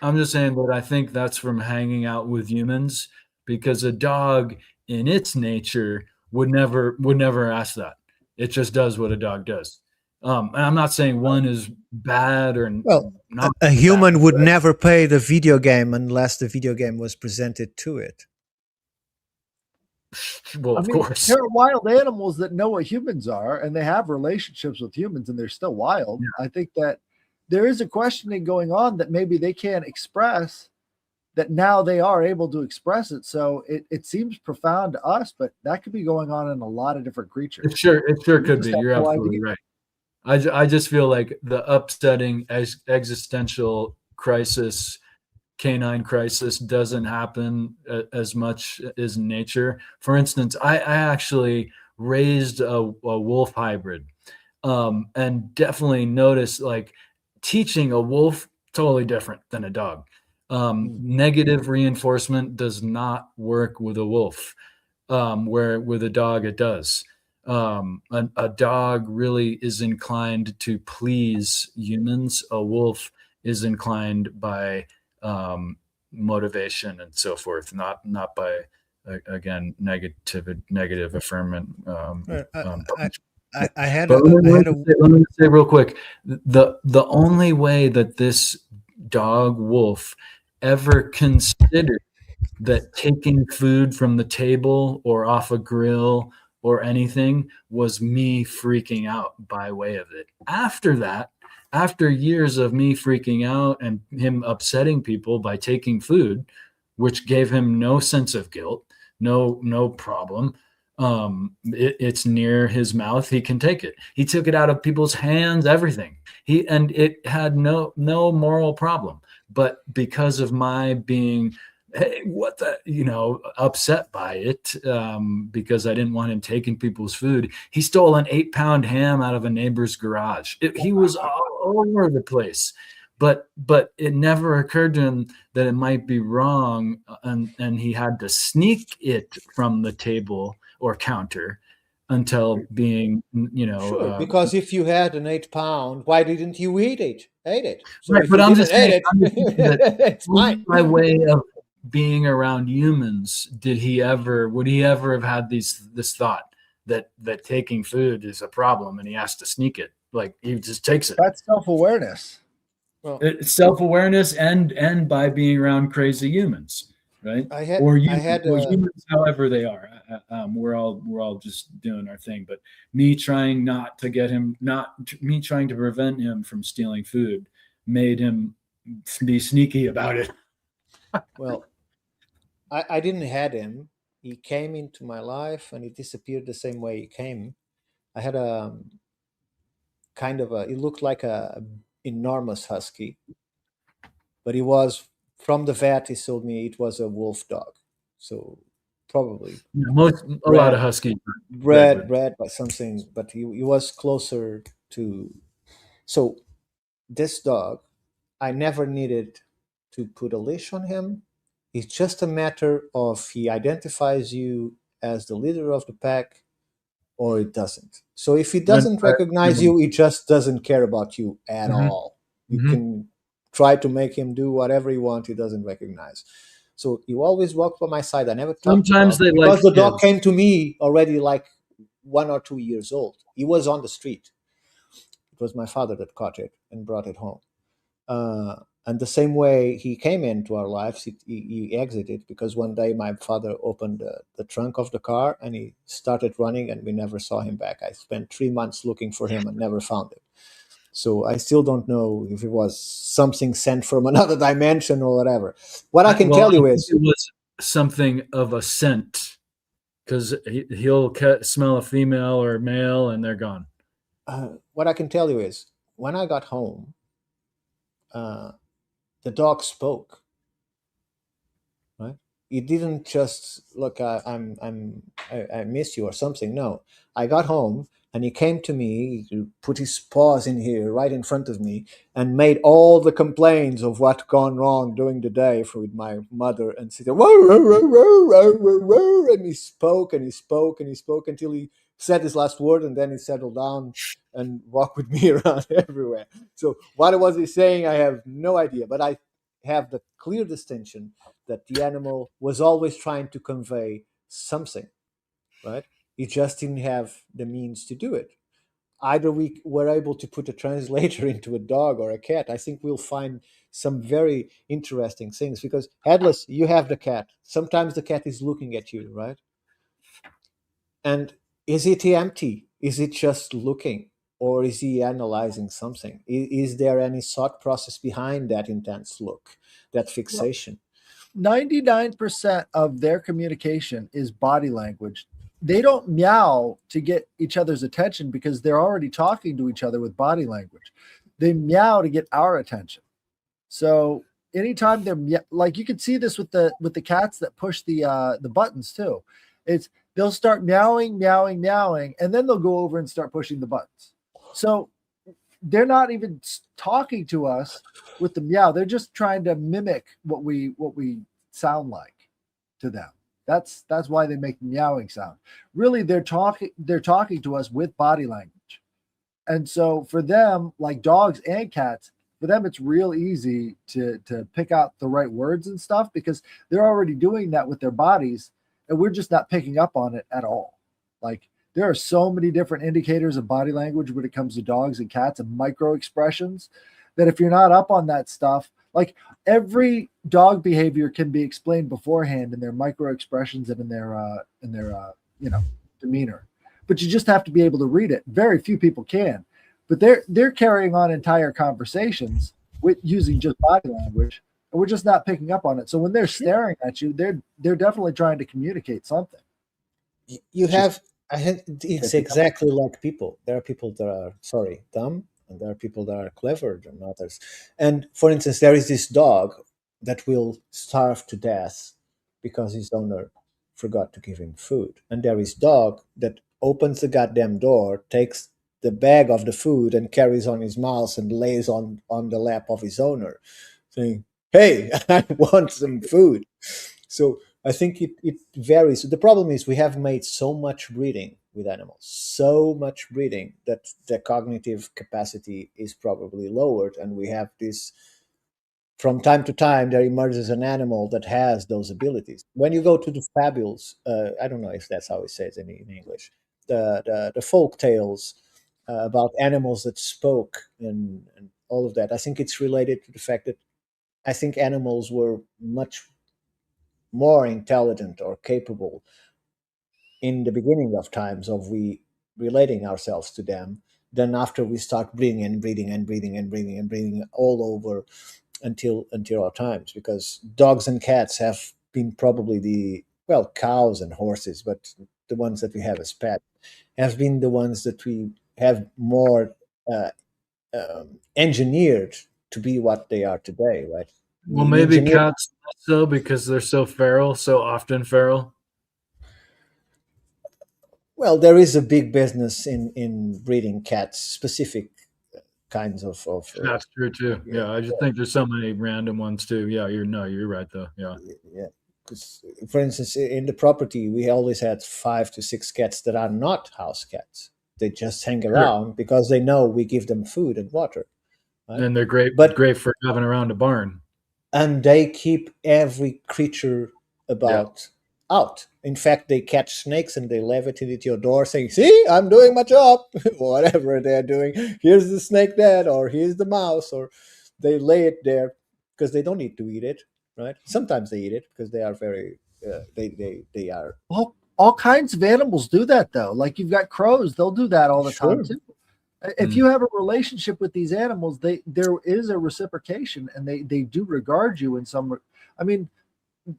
I'm just saying, but I think that's from hanging out with humans, because a dog in its nature would never ask that. It just does what a dog does. And I'm not saying one is bad or Well, not. a human would never play the video game unless the video game was presented to it. Well, of course. There are wild animals that know what humans are, and they have relationships with humans, and they're still wild. Yeah. I think that there is a questioning going on that maybe they can't express, that now they are able to express it. So it seems profound to us, but that could be going on in a lot of different creatures. It sure could be. You're absolutely right. I just feel like the upsetting existential crisis, canine crisis, doesn't happen as much as in nature. For instance, I actually raised a wolf hybrid, and definitely noticed, like, teaching a wolf totally different than a dog. Negative reinforcement does not work with a wolf, where with a dog it does. A dog really is inclined to please humans. A wolf is inclined by motivation and so forth, not by negative affirmation. I had let me say real quick, the only way that this dog wolf ever considered that taking food from the table or off a grill or anything was me freaking out by way of it. After that, after years of me freaking out and him upsetting people by taking food, which gave him no sense of guilt, no problem. It's near his mouth. He can take it. He took it out of people's hands, everything. And it had no moral problem. But because of my being, hey, what the, upset by it, because I didn't want him taking people's food, he stole an 8-pound ham out of a neighbor's garage. He was all over the place. but it never occurred to him that it might be wrong, and he had to sneak it from the table or counter until being, Sure, because if you had an 8 pound, why didn't you eat it? Ate it. So right. if But you I'm didn't just saying, eat it, it's only mine. by way of being around humans would he ever have had this thought that taking food is a problem and he has to sneak it? Like, he just takes it. That's self-awareness. Well, It's self-awareness, and by being around crazy humans, right? I had Or I humans, had or humans, however they are. We're all just doing our thing. But me trying not to get him, not me trying to prevent him from stealing food, made him be sneaky about it. well, I didn't had him. He came into my life and he disappeared the same way he came. I had a kind of a. He looked like a enormous husky, but he was from the vet. He told me it was a wolf dog, so probably A lot of bred huskies are bred redwood. bred by something. But he was closer to. So this dog, I never needed to put a leash on him. It's just a matter of he identifies you as the leader of the pack or it doesn't. So if he doesn't recognize you, he just doesn't care about you at Mhm. all. You Mhm. can try to make him do whatever you want, he doesn't recognize. So you always walked by my side. I never touched the Sometimes dog they like because the dog kids. came to me already like 1 or 2 years old. He was on the street. It was my father that caught it and brought it home. Uh, and the same way he came into our lives, he exited because one day my father opened the trunk of the car and he started running and we never saw him back. I spent 3 months looking for him and never found him. So I still don't know if it was something sent from another dimension or whatever. What I can Well, tell I you think is, it was something of a scent, because he'll smell a female or a male and they're gone. what I can tell you is, when I got home, uh, the dog spoke. Right? You didn't just look. I miss you or something. No, I got home and he came to me. He put his paws in here, right in front of me, and made all the complaints of what gone wrong during the day with my mother. And said, "Whoa, whoa, whoa, whoa, whoa, whoa, whoa," and he spoke and he spoke and he spoke until he said his last word, and then he settled down and walked with me around everywhere. So what was he saying? I have no idea, but I have the clear distinction that the animal was always trying to convey something, right? He just didn't have the means to do it. Either we were able to put a translator into a dog or a cat, I think we'll find some very interesting things because headless, you have the cat. Sometimes the cat is looking at you, right? And is it empty? Is it just looking? Or is he analyzing something? Is there any thought process behind that intense look, that fixation? 99% of their communication is body language. They don't meow to get each other's attention because they're already talking to each other with body language. They meow to get our attention. So anytime they're like, you can see this with the cats that push the buttons too. It's they'll start meowing, meowing, meowing, and then they'll go over and start pushing the buttons. So they're not even talking to us with the meow. They're just trying to mimic what we sound like to them. That's why they make the meowing sound. Really, they're talking to us with body language. And so for them, like dogs and cats, for them it's real easy to pick out the right words and stuff because they're already doing that with their bodies, and we're just not picking up on it at all. Like there are so many different indicators of body language when it comes to dogs and cats and micro expressions that if you're not up on that stuff, like every dog behavior can be explained beforehand in their micro expressions and in their demeanor, but you just have to be able to read it. Very few people can, but they're carrying on entire conversations with using just body language, and we're just not picking up on it. So when they're staring at you, they're definitely trying to communicate something. You Just have it's picking up. exactly like people. There are people that are dumb and there are people that are clever than others. And for instance, there is this dog that will starve to death because his owner forgot to give him food, and there is dog that opens the goddamn door, takes the bag of the food and carries on his mouth and lays on the lap of his owner, saying, "Hey, I want some food." So I think it varies. The problem is we have made so much breeding with animals, so much breeding that the cognitive capacity is probably lowered, and we have this. From time to time, there emerges an animal that has those abilities. When you go to the fables, I don't know if that's how it says in English, the folk tales about animals that spoke and all of that. I think it's related to the fact that I think animals were much more intelligent or capable in the beginning of times of we relating ourselves to them than after we start breeding and breeding and breeding and breeding and breeding all over until our times, because dogs and cats have been probably the, well, cows and horses, but the ones that we have as pet have been the ones that we have more uh, engineered to be what they are today, right? Well, We maybe engineered. cats so because they're so feral, so often feral. Well, there is a big business in breeding cats, specific kinds of That's true too. yeah, Yeah, I just think there's so many random ones too. Yeah, you're right though. Yeah. yeah. Because, for instance, in the property, we always had 5 to 6 cats that are not house cats. They just hang Sure. around because they know we give them food and water, right? And they're But great for having around a barn. and they keep every creature Yeah. about out. In fact, they catch snakes and they levitate it at your door, saying, "See, I'm doing my job." Whatever they're doing, here's the snake dead, or here's the mouse, or they lay it there because they don't need to eat it, right? Sometimes they eat it because they are very they are All kinds of animals do that though. Like you've got crows, they'll do that all the time sure. too. If Mm. you have a relationship with these animals, there is a reciprocation, and they do regard you in some. I mean,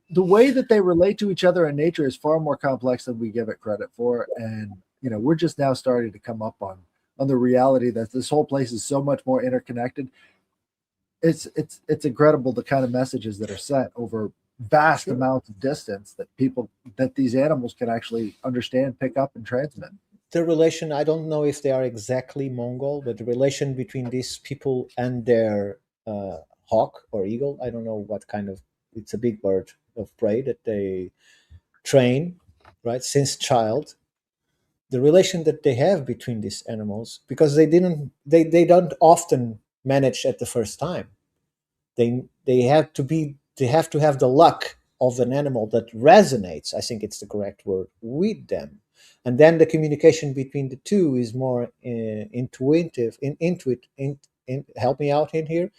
the way that they relate to each other in nature is far more complex than we give it credit for, and we're just now starting to come up on the reality that this whole place is so much more interconnected. It's incredible the kind of messages that are sent over vast Sure. amounts of distance that these animals can actually understand, pick up, and transmit. The relation, I don't know if they are exactly Mongol, but the relation between these people and their hawk or eagle, I don't know what kind of, it's a big bird of prey that they train, right, since child. The relation that they have between these animals, because they don't often manage at the first time. They have to have the luck of an animal that resonates, I think it's the correct word, with them, and then the communication between the two is more intuitive help me out in here.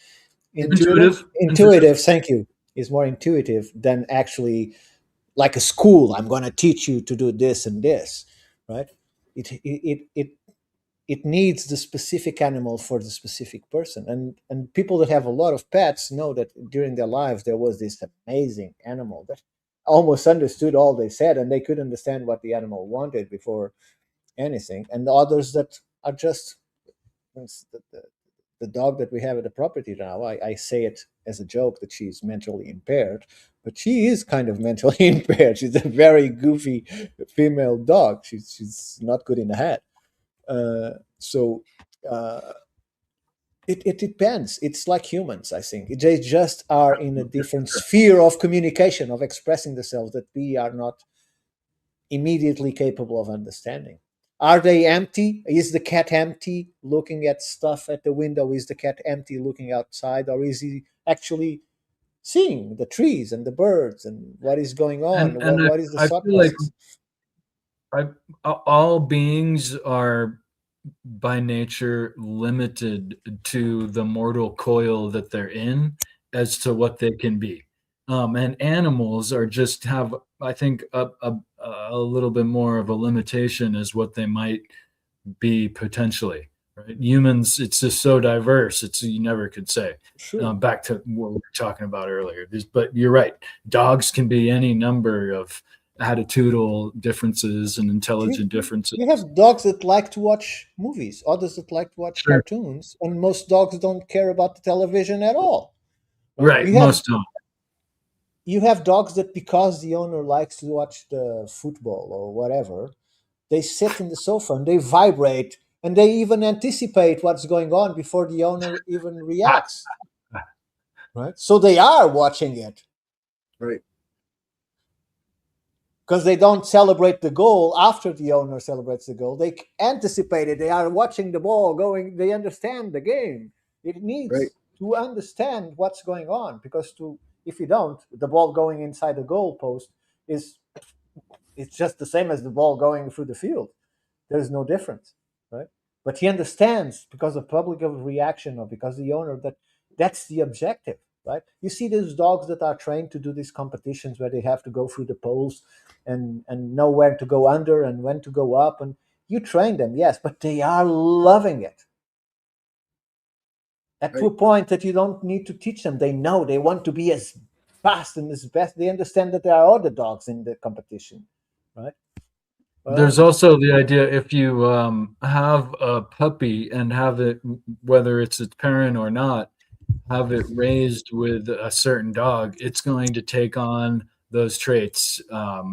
Intuitive. Intuitive, thank you, is more intuitive than actually like a school. I'm going to teach you to do this and this, right? It needs the specific animal for the specific person, and people that have a lot of pets know that during their lives there was this amazing animal that almost understood all they said, and they could understand what the animal wanted before anything. And the others that are just the dog that we have at the property now, I say it as a joke that she's mentally impaired, but she is kind of mentally impaired. She's a very goofy female dog. She's not good in the head. So it depends. It's like humans, I think. They just are in a different sphere of communication, of expressing themselves that we are not immediately capable of understanding. Are they empty? Is the cat empty looking at stuff at the window? Is the cat empty looking outside? Or is he actually seeing the trees and the birds and what is going on? And What is the I thought feel like process? I all beings are by nature limited to the mortal coil that they're in as to what they can be. And animals are just have, I think, a little bit more of a limitation as what they might be potentially. Right? Humans, it's just so diverse. It's you never could say. Sure. Back to what we were talking about earlier. But you're right. Dogs can be any number of attitudinal differences and intelligent differences. You have dogs that like to watch movies, others that like to watch Sure. cartoons, and most dogs don't care about the television at all. Right? Right. Most don't. You have dogs that, because the owner likes to watch the football or whatever, they sit in the sofa and they vibrate and they even anticipate what's going on before the owner even reacts. Right? So they are watching it. Right. Because they don't celebrate the goal after the owner celebrates the goal. They anticipate it. They are watching the ball going. They understand the game. It needs Right. to understand what's going on, because if you don't, the ball going inside the goal post it's just the same as the ball going through the field. There's no difference, right? But he understands, because of public reaction or because the owner, that's the objective, right? You see those dogs that are trained to do these competitions where they have to go through the poles and know when to go under and when to go up, and you train them, yes, but they are loving it. To a point that you don't need to teach them. They know they want to be as fast and as best. They understand that there are other dogs in the competition, right? There's also the idea, if you have a puppy and have it, whether it's its parent or not, have it raised with a certain dog, it's going to take on those traits,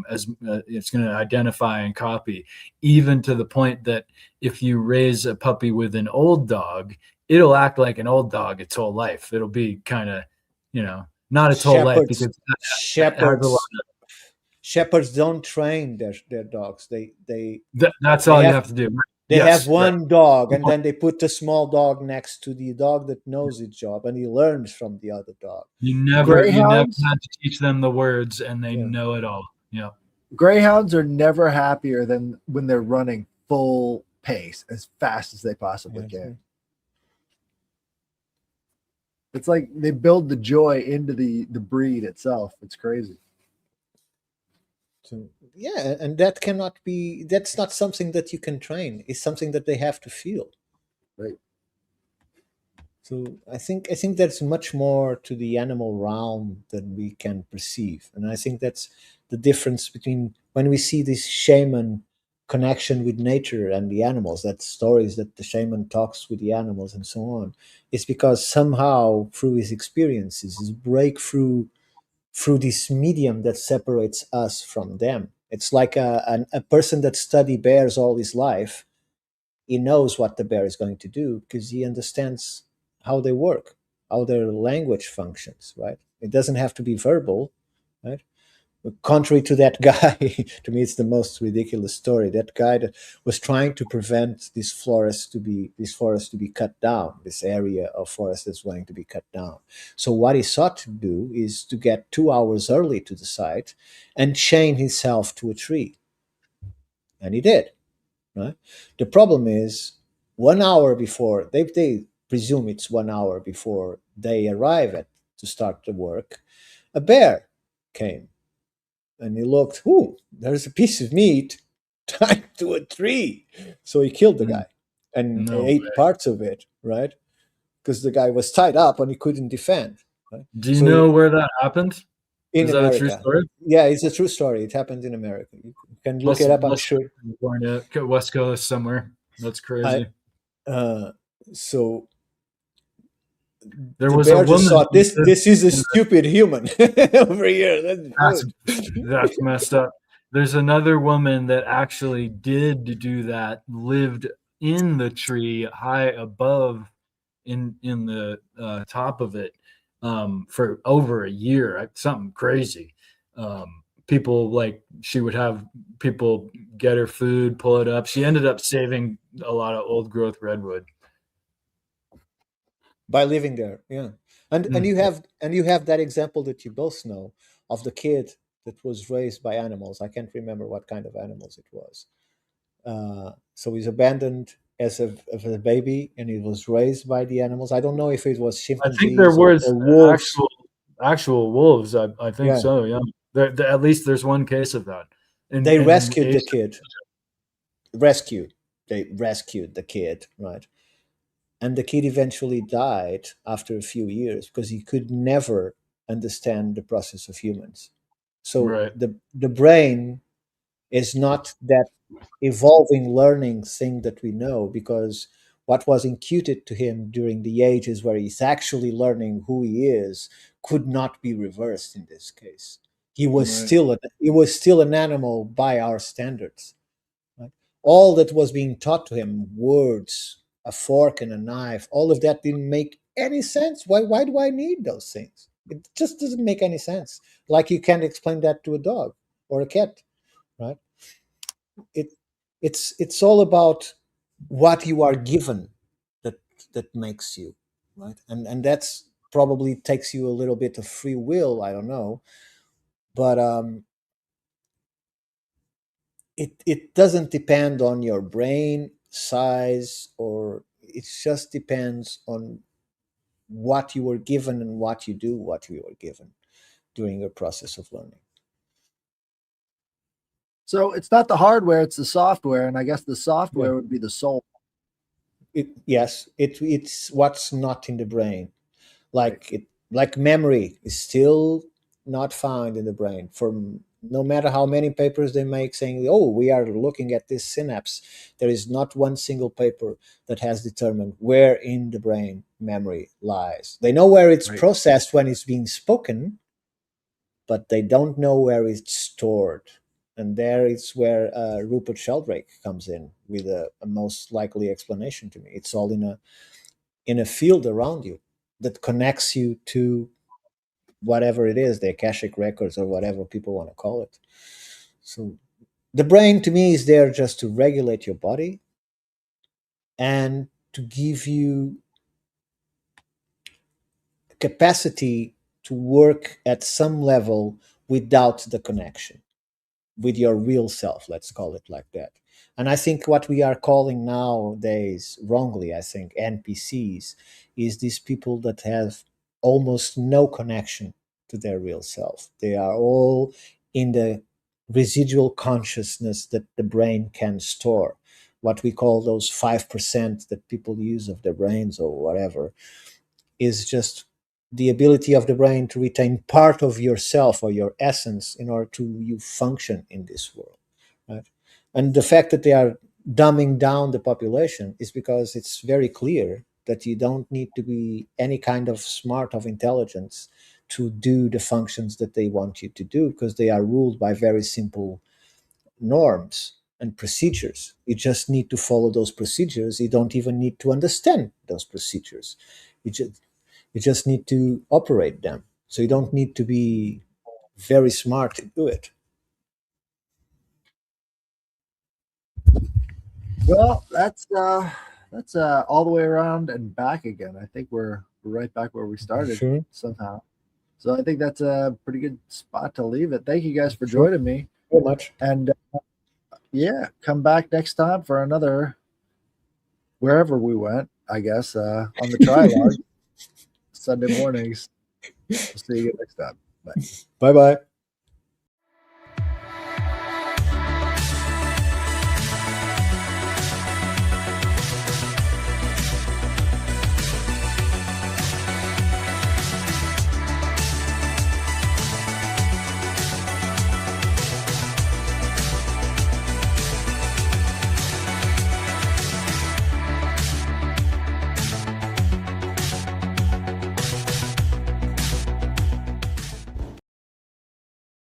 as it's going to identify and copy, even to the point that if you raise a puppy with an old dog, it'll act like an old dog its whole life. It'll be kind of, not its whole life, because it has a lot shepherds don't train their dogs. that's all you have to do. They have one dog, and then they put the small dog next to the dog that knows its job, and he learns from the other dog. You never had to teach them the words, and they know it all. Yeah. Greyhounds are never happier than when they're running full pace as fast as they possibly can. It's like they build the joy into the breed itself. It's crazy. So, yeah, and that's not something that you can train. It's something that they have to feel. Right. So I think there's much more to the animal realm than we can perceive. And I think that's the difference between when we see this shaman connection with nature and the animals, that stories that the shaman talks with the animals and so on. It's because somehow through his experiences, his breakthrough through this medium that separates us from them. It's like a person that studied bears all his life. He knows what the bear is going to do because he understands how they work, how their language functions, right? It doesn't have to be verbal, right? But contrary to that guy, to me, it's the most ridiculous story. That guy that was trying to prevent this forest to be cut down, this area of forest that's going to be cut down. So what he sought to do is to get 2 hours early to the site and chain himself to a tree, and he did. Right? The problem is 1 hour before they presume it's 1 hour before they arrive to start the work, a bear came. And he looked, there's a piece of meat tied to a tree. So he killed the guy and ate parts of it, right? Because the guy was tied up and he couldn't defend. Right? Do you know where that happened? In Is America. That a true story? Yeah, it's a true story. It happened in America. You can look it up, I'm sure. California, West Coast somewhere. That's crazy. So there was a woman. Thought, this is a stupid human over here. That's messed up. There's another woman that actually did do that. Lived in the tree, high above, in the top of it, for over a year. Something crazy. She would have people get her food, pull it up. She ended up saving a lot of old growth redwood by living there. Yeah. And you have that example that you both know of the kid that was raised by animals. I can't remember what kind of animals it was. So he's abandoned as a baby, and he was raised by the animals. I don't know if it was chimpanzees. I think there was wolves. Actual wolves. I think so. Yeah. At least there's one case of that. They rescued the kid. They rescued the kid, right? And the kid eventually died after a few years because he could never understand the process of humans. So the brain is not that evolving learning thing that we know, because what was imputed to him during the ages where he's actually learning who he is could not be reversed in this case. He was still an animal by our standards. Right? all that was being taught to him, words, a fork and a knife, all of that didn't make any sense. Why do I need those things? It just doesn't make any sense. Like you can't explain that to a dog or a cat, right? It it's all about what you are given that makes you, right? And that's probably takes you a little bit of free will. I don't know, but it doesn't depend on your brain size, or it just depends on what you were given and what you do what you were given during your process of learning. So it's not the hardware, it's the software. And I guess the software Yeah. would be the soul. It's what's not in the brain, like memory is still not found in the brain, from no matter how many papers they make saying, oh, we are looking at this synapse. There is not one single paper that has determined where in the brain memory lies. They know where it's Right. processed when it's being spoken, but they don't know where it's stored. And there is where Rupert Sheldrake comes in with a most likely explanation to me. It's all in a field around you that connects you to whatever it is, the Akashic records or whatever people want to call it. So the brain to me is there just to regulate your body and to give you capacity to work at some level without the connection with your real self, let's call it like that. And I think what we are calling nowadays, wrongly, I think, NPCs, is these people that have almost no connection to their real self. They are all in the residual consciousness that the brain can store, what we call those 5% that people use of their brains or whatever, is just the ability of the brain to retain part of yourself or your essence in order to you function in this world, right? And the fact that they are dumbing down the population is because it's very clear that you don't need to be any kind of smart of intelligence to do the functions that they want you to do, because they are ruled by very simple norms and procedures. You just need to follow those procedures. You don't even need to understand those procedures. You just need to operate them. So you don't need to be very smart to do it. Well, that's all the way around and back again. I think we're right back where we started Sure. somehow. So I think that's a pretty good spot to leave it. Thank you guys for Sure. joining me. Very much. And yeah, come back next time for another wherever we went, I guess, on the Trialoge Sunday mornings. We'll see you next time. Bye. Bye bye.